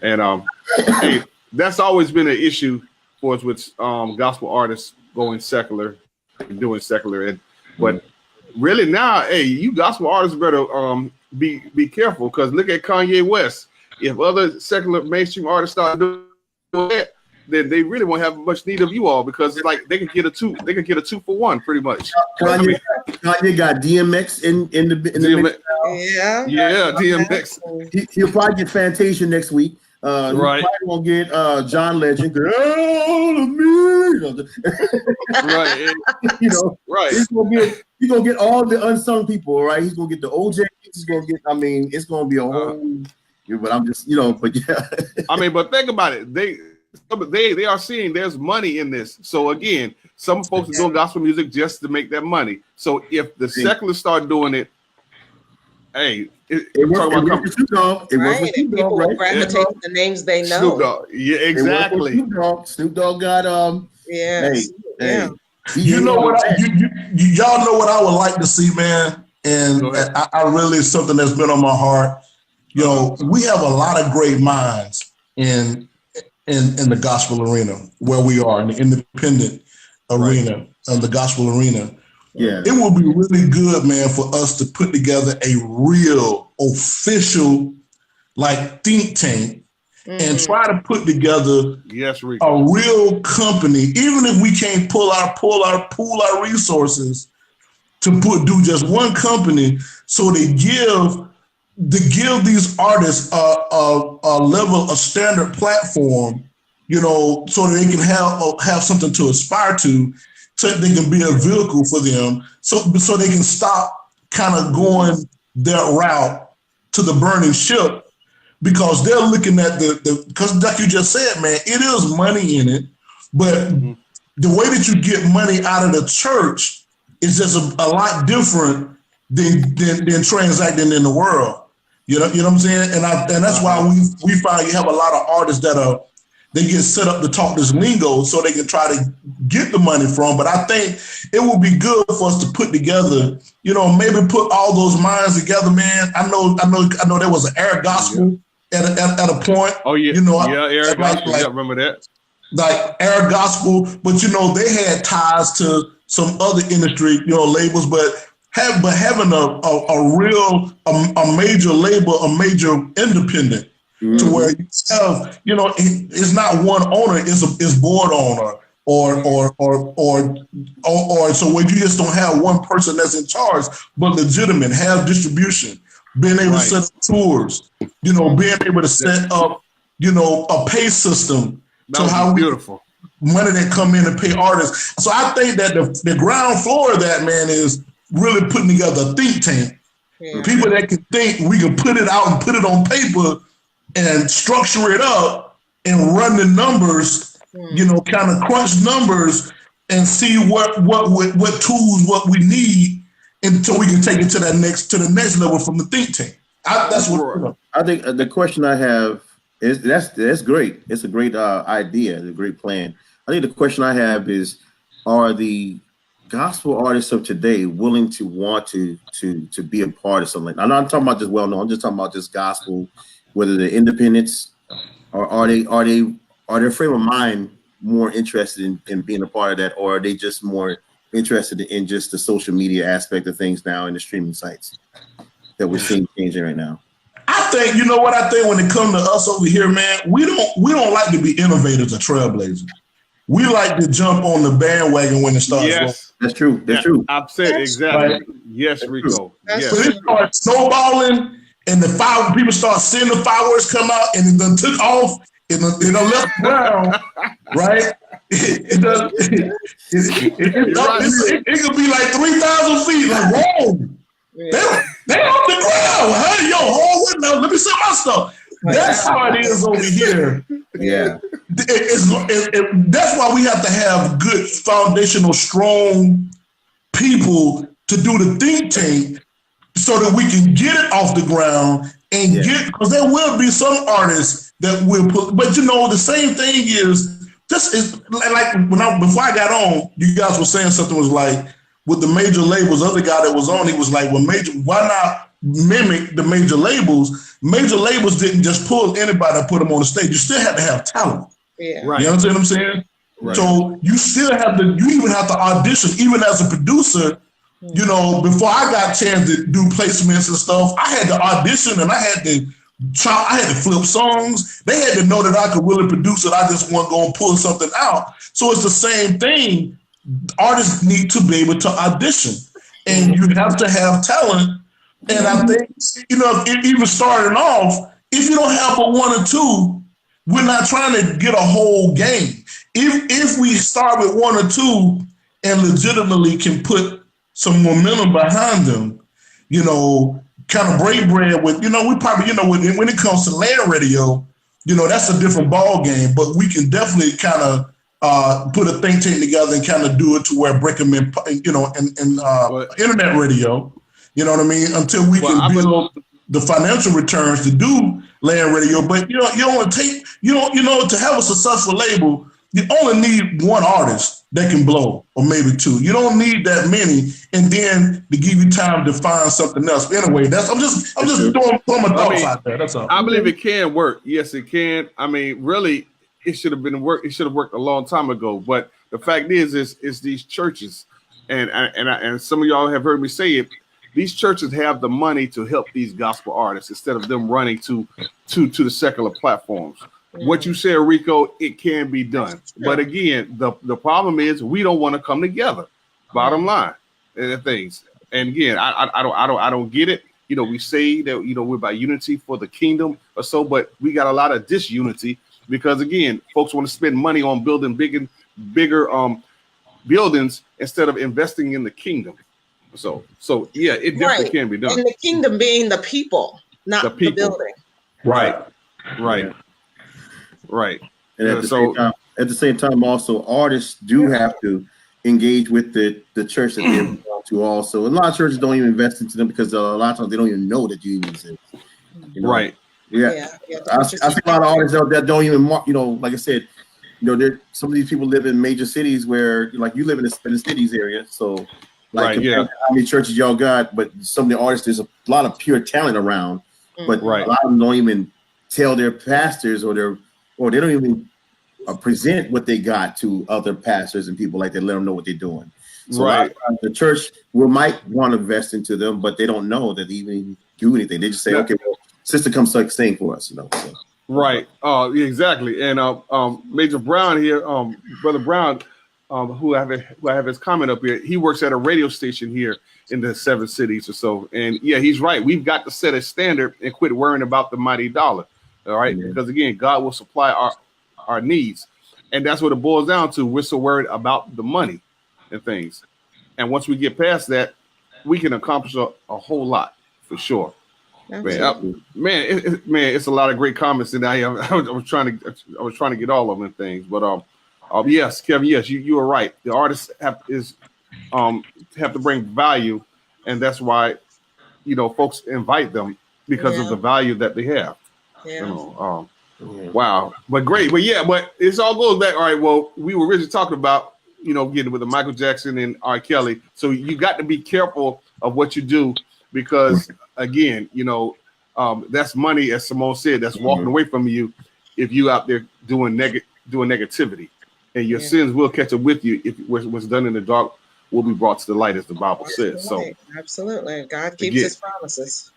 And hey, that's always been an issue for us with gospel artists going secular and doing secular. But really now, hey, you gospel artists better be careful, because look at Kanye West. If other secular mainstream artists start doing that, then they really won't have much need of you all, because it's like they can get a 2 for 1 pretty much. Kanye got DMX in the mix. Yeah, DMX. He'll probably get Fantasia next week. Right. Probably won't get John Legend. Right. Right. He's gonna get all the unsung people. Right. He's gonna get the OJ. He's gonna get. I mean, it's gonna be a whole. But I'm just, but yeah. I mean, but think about it. They are seeing there's money in this. So again, some folks are doing gospel music just to make that money. So if the secular start doing it, hey, it works for Snoop Dogg. It works for Snoop Dogg, right? Gravitate to the names they know. Snoop Dogg. Yeah, exactly. Snoop Dogg got Hey. You know what? Y'all know what I would like to see, man. And I really, it's something that's been on my heart. We have a lot of great minds in the gospel arena where we are, in the independent arena, of the gospel arena. Yeah, it would be really good, man, for us to put together a real official, like, think tank and try to put together Yes, Rico. a real company, even if we can't pool our resources to do just one company, so they give these artists a standard platform, you know, so that they can have something to aspire to, so that they can be a vehicle for them, so they can stop kind of going their route to the burning ship, because they're looking at because like you just said, man, it is money in it, but the way that you get money out of the church is just a lot different than transacting in the world. You know what I'm saying? And that's why we find you have a lot of artists that they get set up to talk this lingo so they can try to get the money from. But I think it would be good for us to put together, you know, maybe put all those minds together, man. I know there was an Air Gospel at a point. Oh yeah, you know, Air Gospel. Yeah, remember that? Like Air Gospel, but you know they had ties to some other industry, you know, labels, but having a real major label, a major independent, to where you have, you know, it's not one owner, it's board owner, or so where you just don't have one person that's in charge, but legitimate, have distribution, being able to set up tours, you know, being able to set up, you know, a pay system to how beautiful money that come in and pay artists. So I think that the ground floor of that, man, is really putting together a think tank. Yeah. People that can think, we can put it out and put it on paper and structure it up and run the numbers, you know, kind of crunch numbers and see what tools, what we need, until we can take it to the next level from the think tank. That's what, you know. I think the question I have is that's great. It's a great idea, a great plan. I think the question I have is, are the gospel artists of today willing to want to be a part of something? I'm not talking about just well-known. I'm just talking about just gospel, whether they're independents, or are their frame of mind more interested in being a part of that, or are they just more interested in just the social media aspect of things now and the streaming sites that we're seeing changing right now? I think, you know what I think, when it comes to us over here, man, we don't like to be innovators or trailblazers. We like to jump on the bandwagon when it starts. Yes, that's true. That's true. I've said exactly. Right. Yes, Rico. Yes. So it starts snowballing, and the people start seeing the fireworks come out, and it done took off, and it done left the ground, right? It could be like 3,000 feet, like, whoa. Yeah. They off the ground. Hey, yo, hold it now. Let me see my stuff. That's how it is over here. Yeah. That's why we have to have good, foundational, strong people to do the think tank, so that we can get it off the ground and because there will be some artists that will put, but you know, the same thing is, this is like before I got on, you guys were saying something was like, with the major labels, other guy that was on, he was like, well, why not mimic the major labels? Major labels didn't just pull anybody and put them on the stage. You still had to have talent. Yeah. Right. You understand what I'm saying? Right. So you even have to audition, even as a producer. You know, before I got a chance to do placements and stuff, I had to audition and I had to flip songs. They had to know that I could really produce it. I just wasn't going to pull something out. So it's the same thing. Artists need to be able to audition, and you have to have talent. And I think, you know, even starting off, if you don't have but one or two, we're not trying to get a whole game. If we start with one or two and legitimately can put some momentum behind them, you know, kind of break bread with, you know, we probably, you know, when it comes to land radio, you know, that's a different ball game, but we can definitely kind of put a think tank together and kind of do it to where break them in, you know, in internet radio, you know what I mean? Until we can build the financial returns to do land radio. But you know, to have a successful label, you only need one artist that can blow, or maybe two. You don't need that many, and then to give you time to find something else. But anyway, I'm just throwing my thoughts out there. That's all. I believe it can work. Yes, it can. I mean, really, it should have worked. It should have worked a long time ago. But the fact is these churches, and some of y'all have heard me say it. These churches have the money to help these gospel artists instead of them running to the secular platforms. what you said, Rico, it can be done. But again, the problem is we don't want to come together. Bottom line, and things. And again, I don't get it. You know, we say that, you know, we're about unity for the kingdom or so, but we got a lot of disunity because again, folks want to spend money on building bigger buildings instead of investing in the kingdom. So yeah, it definitely can be done. And the kingdom being the people, not the building. Right. And at the same time, also artists do have to engage with the church that they belong to. Also, a lot of churches don't even invest into them because a lot of times they don't even know that you exist. You know? Right. Yeah. I see a lot of artists that don't even, you know, like I said, you know, some of these people live in major cities where, like, you live in the cities area, so like how many churches y'all got, but some of the artists, there's a lot of pure talent around, but a lot of them don't even tell their pastors or they don't even present what they got to other pastors and people like that, let them know what they're doing. So the church might want to invest into them, but they don't know that they even do anything. They just say, okay, well, sister, come sing for us, you know. So. Right. Exactly. And Major Brown here, Brother Brown, who I have his comment up here. He works at a radio station here in the 7 cities or so. And yeah, he's right. We've got to set a standard and quit worrying about the mighty dollar. All right. Yeah. Because again, God will supply our needs. And that's what it boils down to. We're so worried about the money and things. And once we get past that, we can accomplish a whole lot for sure. Man, it's a lot of great comments in there. I was trying to get all of them and things, but yes, Kevin, yes, you are right. The artists have to bring value, and that's why, you know, folks invite them because of the value that they have. Yeah. You know, wow, but great, but it's all goes back. All right, well, we were originally talking about, you know, getting with the Michael Jackson and R. Kelly, so you got to be careful of what you do because. Again, you know, that's money, as Simone said, that's walking away from you if you out there doing negativity. And your sins will catch up with you if what's done in the dark will be brought to the light, as the Bible says. So absolutely. God keeps his promises.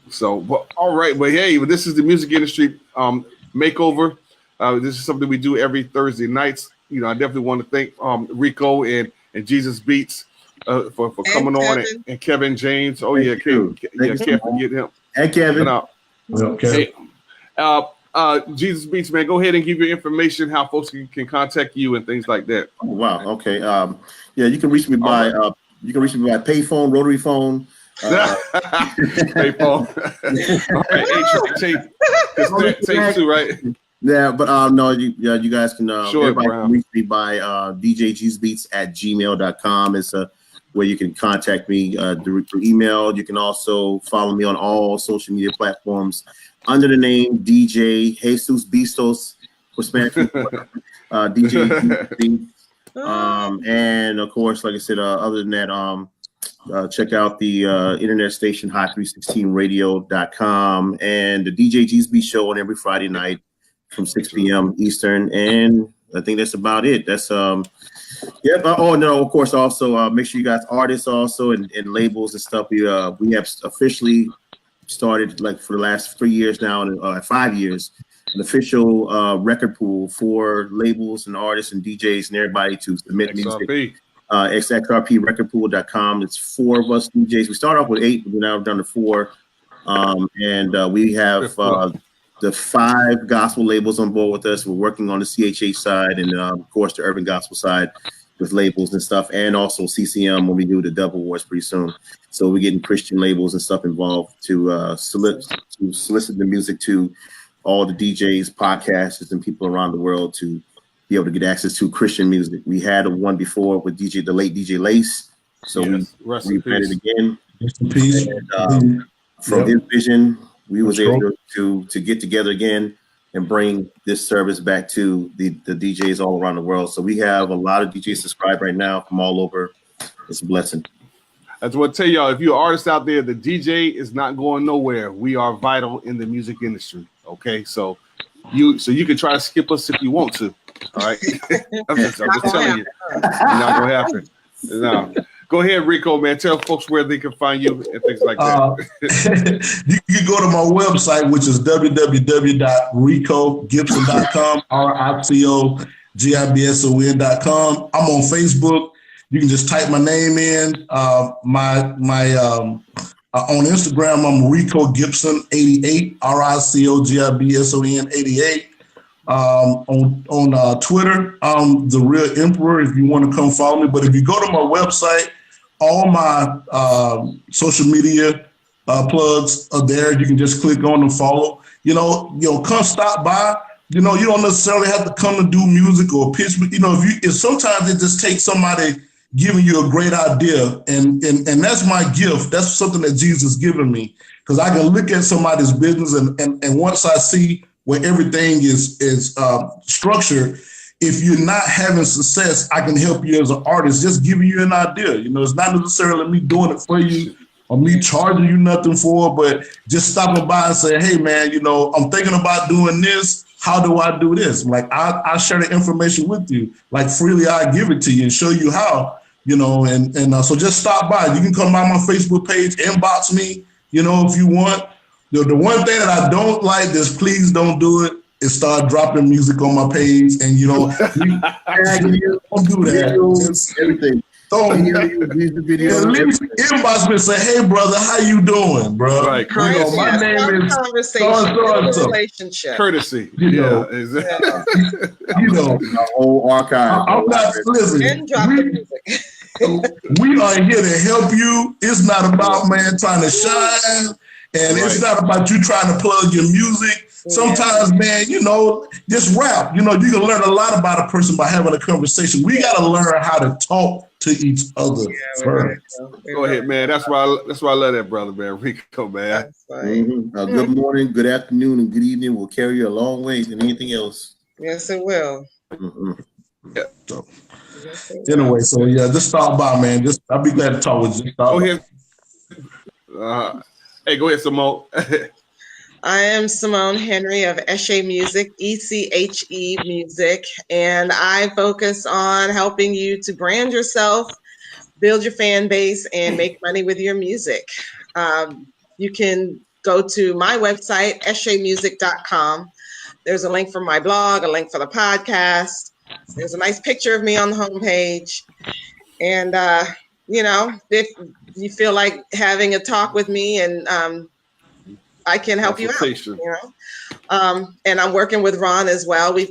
So, but all right, but hey, this is the music industry makeover. This is something we do every Thursday nights. You know, I definitely want to thank Rico and Jesus Beats. For coming on and Kevin James. Oh yeah, can't forget him. Hey Kevin. Okay. Jesus Beats, man, go ahead and give your information, how folks can contact you and things like that. Oh, wow. Okay. You can reach me by payphone, rotary phone. Payphone. All right, tape too, right? Yeah, but no, you guys can everybody can reach me by djjesusbeats@gmail.com. It's where you can contact me through email. You can also follow me on all social media platforms under the name DJ Jesus Bistos for Spanish. DJ Beats. And of course, like I said, other than that, check out the internet station hot316radio.com and the DJ Jesus Beats show on every Friday night from 6 p.m. Eastern, and I think that's about it. That's oh no, of course, also make sure you guys artists also and labels and stuff. We have officially started, like, for the last 3 years now, and 5 years, an official record pool for labels and artists and DJs and everybody to submit music. XRPrecordpool.com. It's 4 of us DJs. We started off with 8, but we're now down to 4, and we have the 5 gospel labels on board with us. We're working on the CHH side and, of course, the urban gospel side with labels and stuff, and also CCM when we do the Dove Awards pretty soon. So we're getting Christian labels and stuff involved to solicit the music to all the DJs, podcasters, and people around the world to be able to get access to Christian music. We had one before with the late DJ Lace, so we rebranded again. And, from his vision, we was able to get together again and bring this service back to the DJs all around the world. So we have a lot of DJs subscribed right now from all over. It's a blessing. That's what I tell y'all. If you're an artist out there, the DJ is not going nowhere. We are vital in the music industry. Okay, so you can try to skip us if you want to. All right, I'm just telling you, it's not gonna happen. No. Go ahead, Rico, man. Tell folks where they can find you and things like that. You can go to my website, which is www.ricogibson.com, RICOGIBSON.com. I'm on Facebook. You can just type my name in. On Instagram, I'm Rico Gibson 88, RICOGIBSON 88. On Twitter, I'm The Real Emperor if you want to come follow me. But if you go to my website, all my social media plugs are there. You can just click on and follow. Come stop by. You don't necessarily have to come to do music or pitch. But if sometimes it just takes somebody giving you a great idea, and that's my gift. That's something that Jesus given me, because I can look at somebody's business and once I see where everything is structured, if you're not having success, I can help you as an artist, just giving you an idea. It's not necessarily me doing it for you or me charging you nothing for it, but just stopping by and say, hey man, I'm thinking about doing this. How do I do this? Like I share the information with you, like freely I give it to you and show you how, so just stop by. You can come by my Facebook page, inbox me, if you want. The one thing that I don't like is, please don't do it, is start dropping music on my page and don't do that. Everything. At least inbox me and say, hey brother, how you doing, bro? Right. My name is relationship. Courtesy. Exactly. The whole archive. I'm not listening. We are here to help you. It's not about trying to shine. And It's not about you trying to plug your music. Sometimes, man, just rap. You can learn a lot about a person by having a conversation. We got to learn how to talk to each other first. Go ahead, man. That's why I love that brother, man. Rico, man. Good morning, good afternoon, and good evening will carry you a long way than anything else. Yes, it will. Yeah. So, anyway, just stop by, man. I'll be glad to talk with you. Go ahead. Hey, go ahead, Simone. I am Simone Henry of Eshe Music, ECHE Music, and I focus on helping you to brand yourself, build your fan base, and make money with your music. You can go to my website, eshemusic.com. There's a link for my blog, a link for the podcast. There's a nice picture of me on the homepage. And, if you feel like having a talk with me and I can help you out, and I'm working with Ron as well. We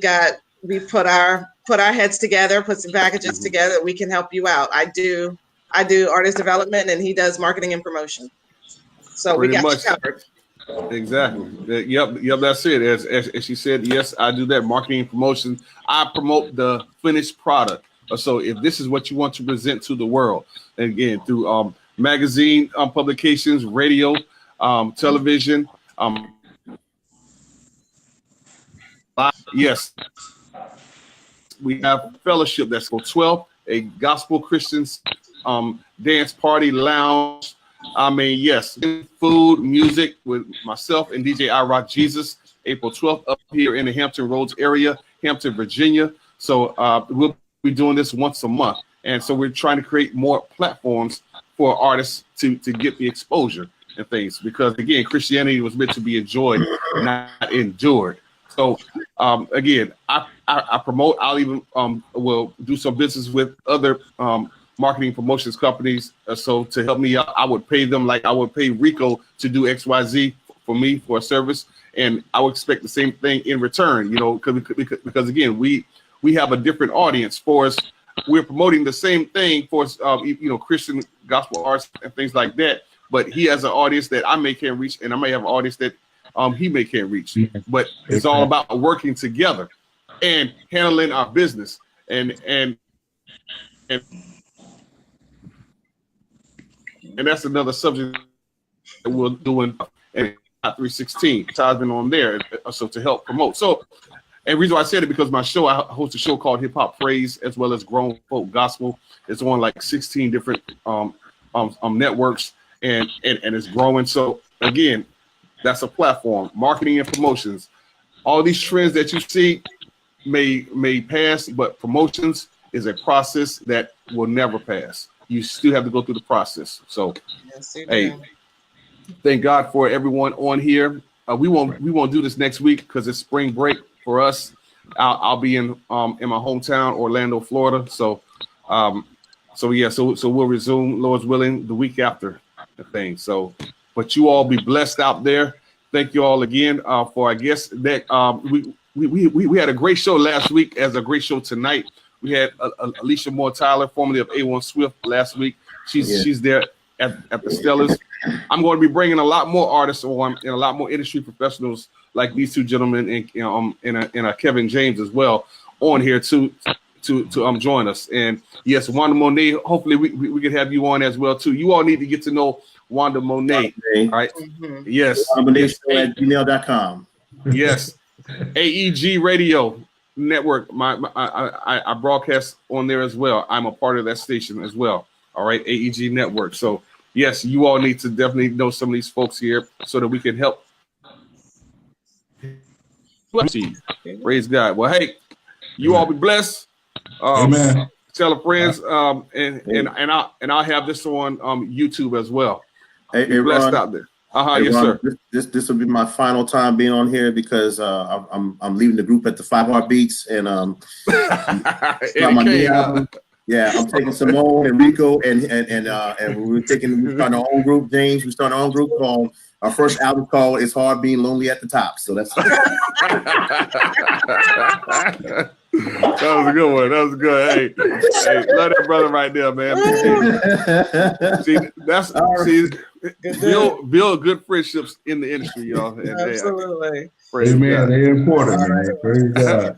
put our heads together, put some packages together. We can help you out. I do artist development and he does marketing and promotion. So pretty we got you covered. Exactly. Yep. That's it. As she said, yes, I do that marketing and promotion. I promote the finished product. So if this is what you want to present to the world, again, through magazine publications, radio, television, yes, we have fellowship that's for 12, a gospel Christians dance party lounge. Yes, food, music with myself and DJ I Rock Jesus, April 12th up here in the Hampton Roads area, Hampton, Virginia. So we'll be doing this once a month. And so we're trying to create more platforms for artists to get the exposure and things, because again, Christianity was meant to be enjoyed, not endured. So again, I promote. I'll even will do some business with other marketing promotions companies. So to help me out, I would pay them like I would pay Rico to do XYZ for me for a service, and I would expect the same thing in return. Because again, we have a different audience for us. We're promoting the same thing for Christian gospel arts and things like that. But he has an audience that I may can't reach, and I may have an audience that he may can't reach. But it's all about working together and handling our business. And that's another subject that we're doing in 316. Ty's been on there, so to help promote. So, and the reason why I said it, because my show, I host a show called Hip Hop Praise, as well as Grown Folk Gospel. It's on like 16 different networks, and it's growing. So again, that's a platform, marketing and promotions. All these trends that you see may pass, but promotions is a process that will never pass. you still have to go through the process. So, Yes, you hey, do. thank God for everyone on here. We won't do this next week because it's spring break for us. I'll be in my hometown, Orlando, Florida. So we'll resume, Lord's willing, the week after the thing. So, but you all be blessed out there. Thank you all again for our guests. That we had a great show last week, as a great show tonight. We had Alicia Moore Tyler, formerly of A1 Swift, last week. She's there at the Stellars. I'm going to be bringing a lot more artists on and a lot more industry professionals like these two gentlemen and Kevin James as well on here to join us. And yes, Wanda Monet, hopefully we can have you on as well too. You all need to get to know Wanda Monet. All right. Mhm. Yes. WandaMonet@gmail.com. Yes. AEG Radio Network. I broadcast on there as well. I'm a part of that station as well. All right, AEG Network. So yes, you all need to definitely know some of these folks here so that we can help. Praise God. Well, hey, you all be blessed. Amen. Tell the friends, and I'll have this on YouTube as well. Hey, Be blessed Ron, out there. hey, Yes, Ron, sir. this will be my final time being on here because I'm leaving the group at the 5 Heartbeats and start my new album. Yeah, I'm taking Simone and Rico and we're starting our own group. James, we starting our own group called our first album called "It's Hard Being Lonely at the Top." So that's That was a good one. That was good. Hey, love that brother right there, man. Build good friendships in the industry, y'all. And, Absolutely. praise Amen. God. They're important, man. Praise God.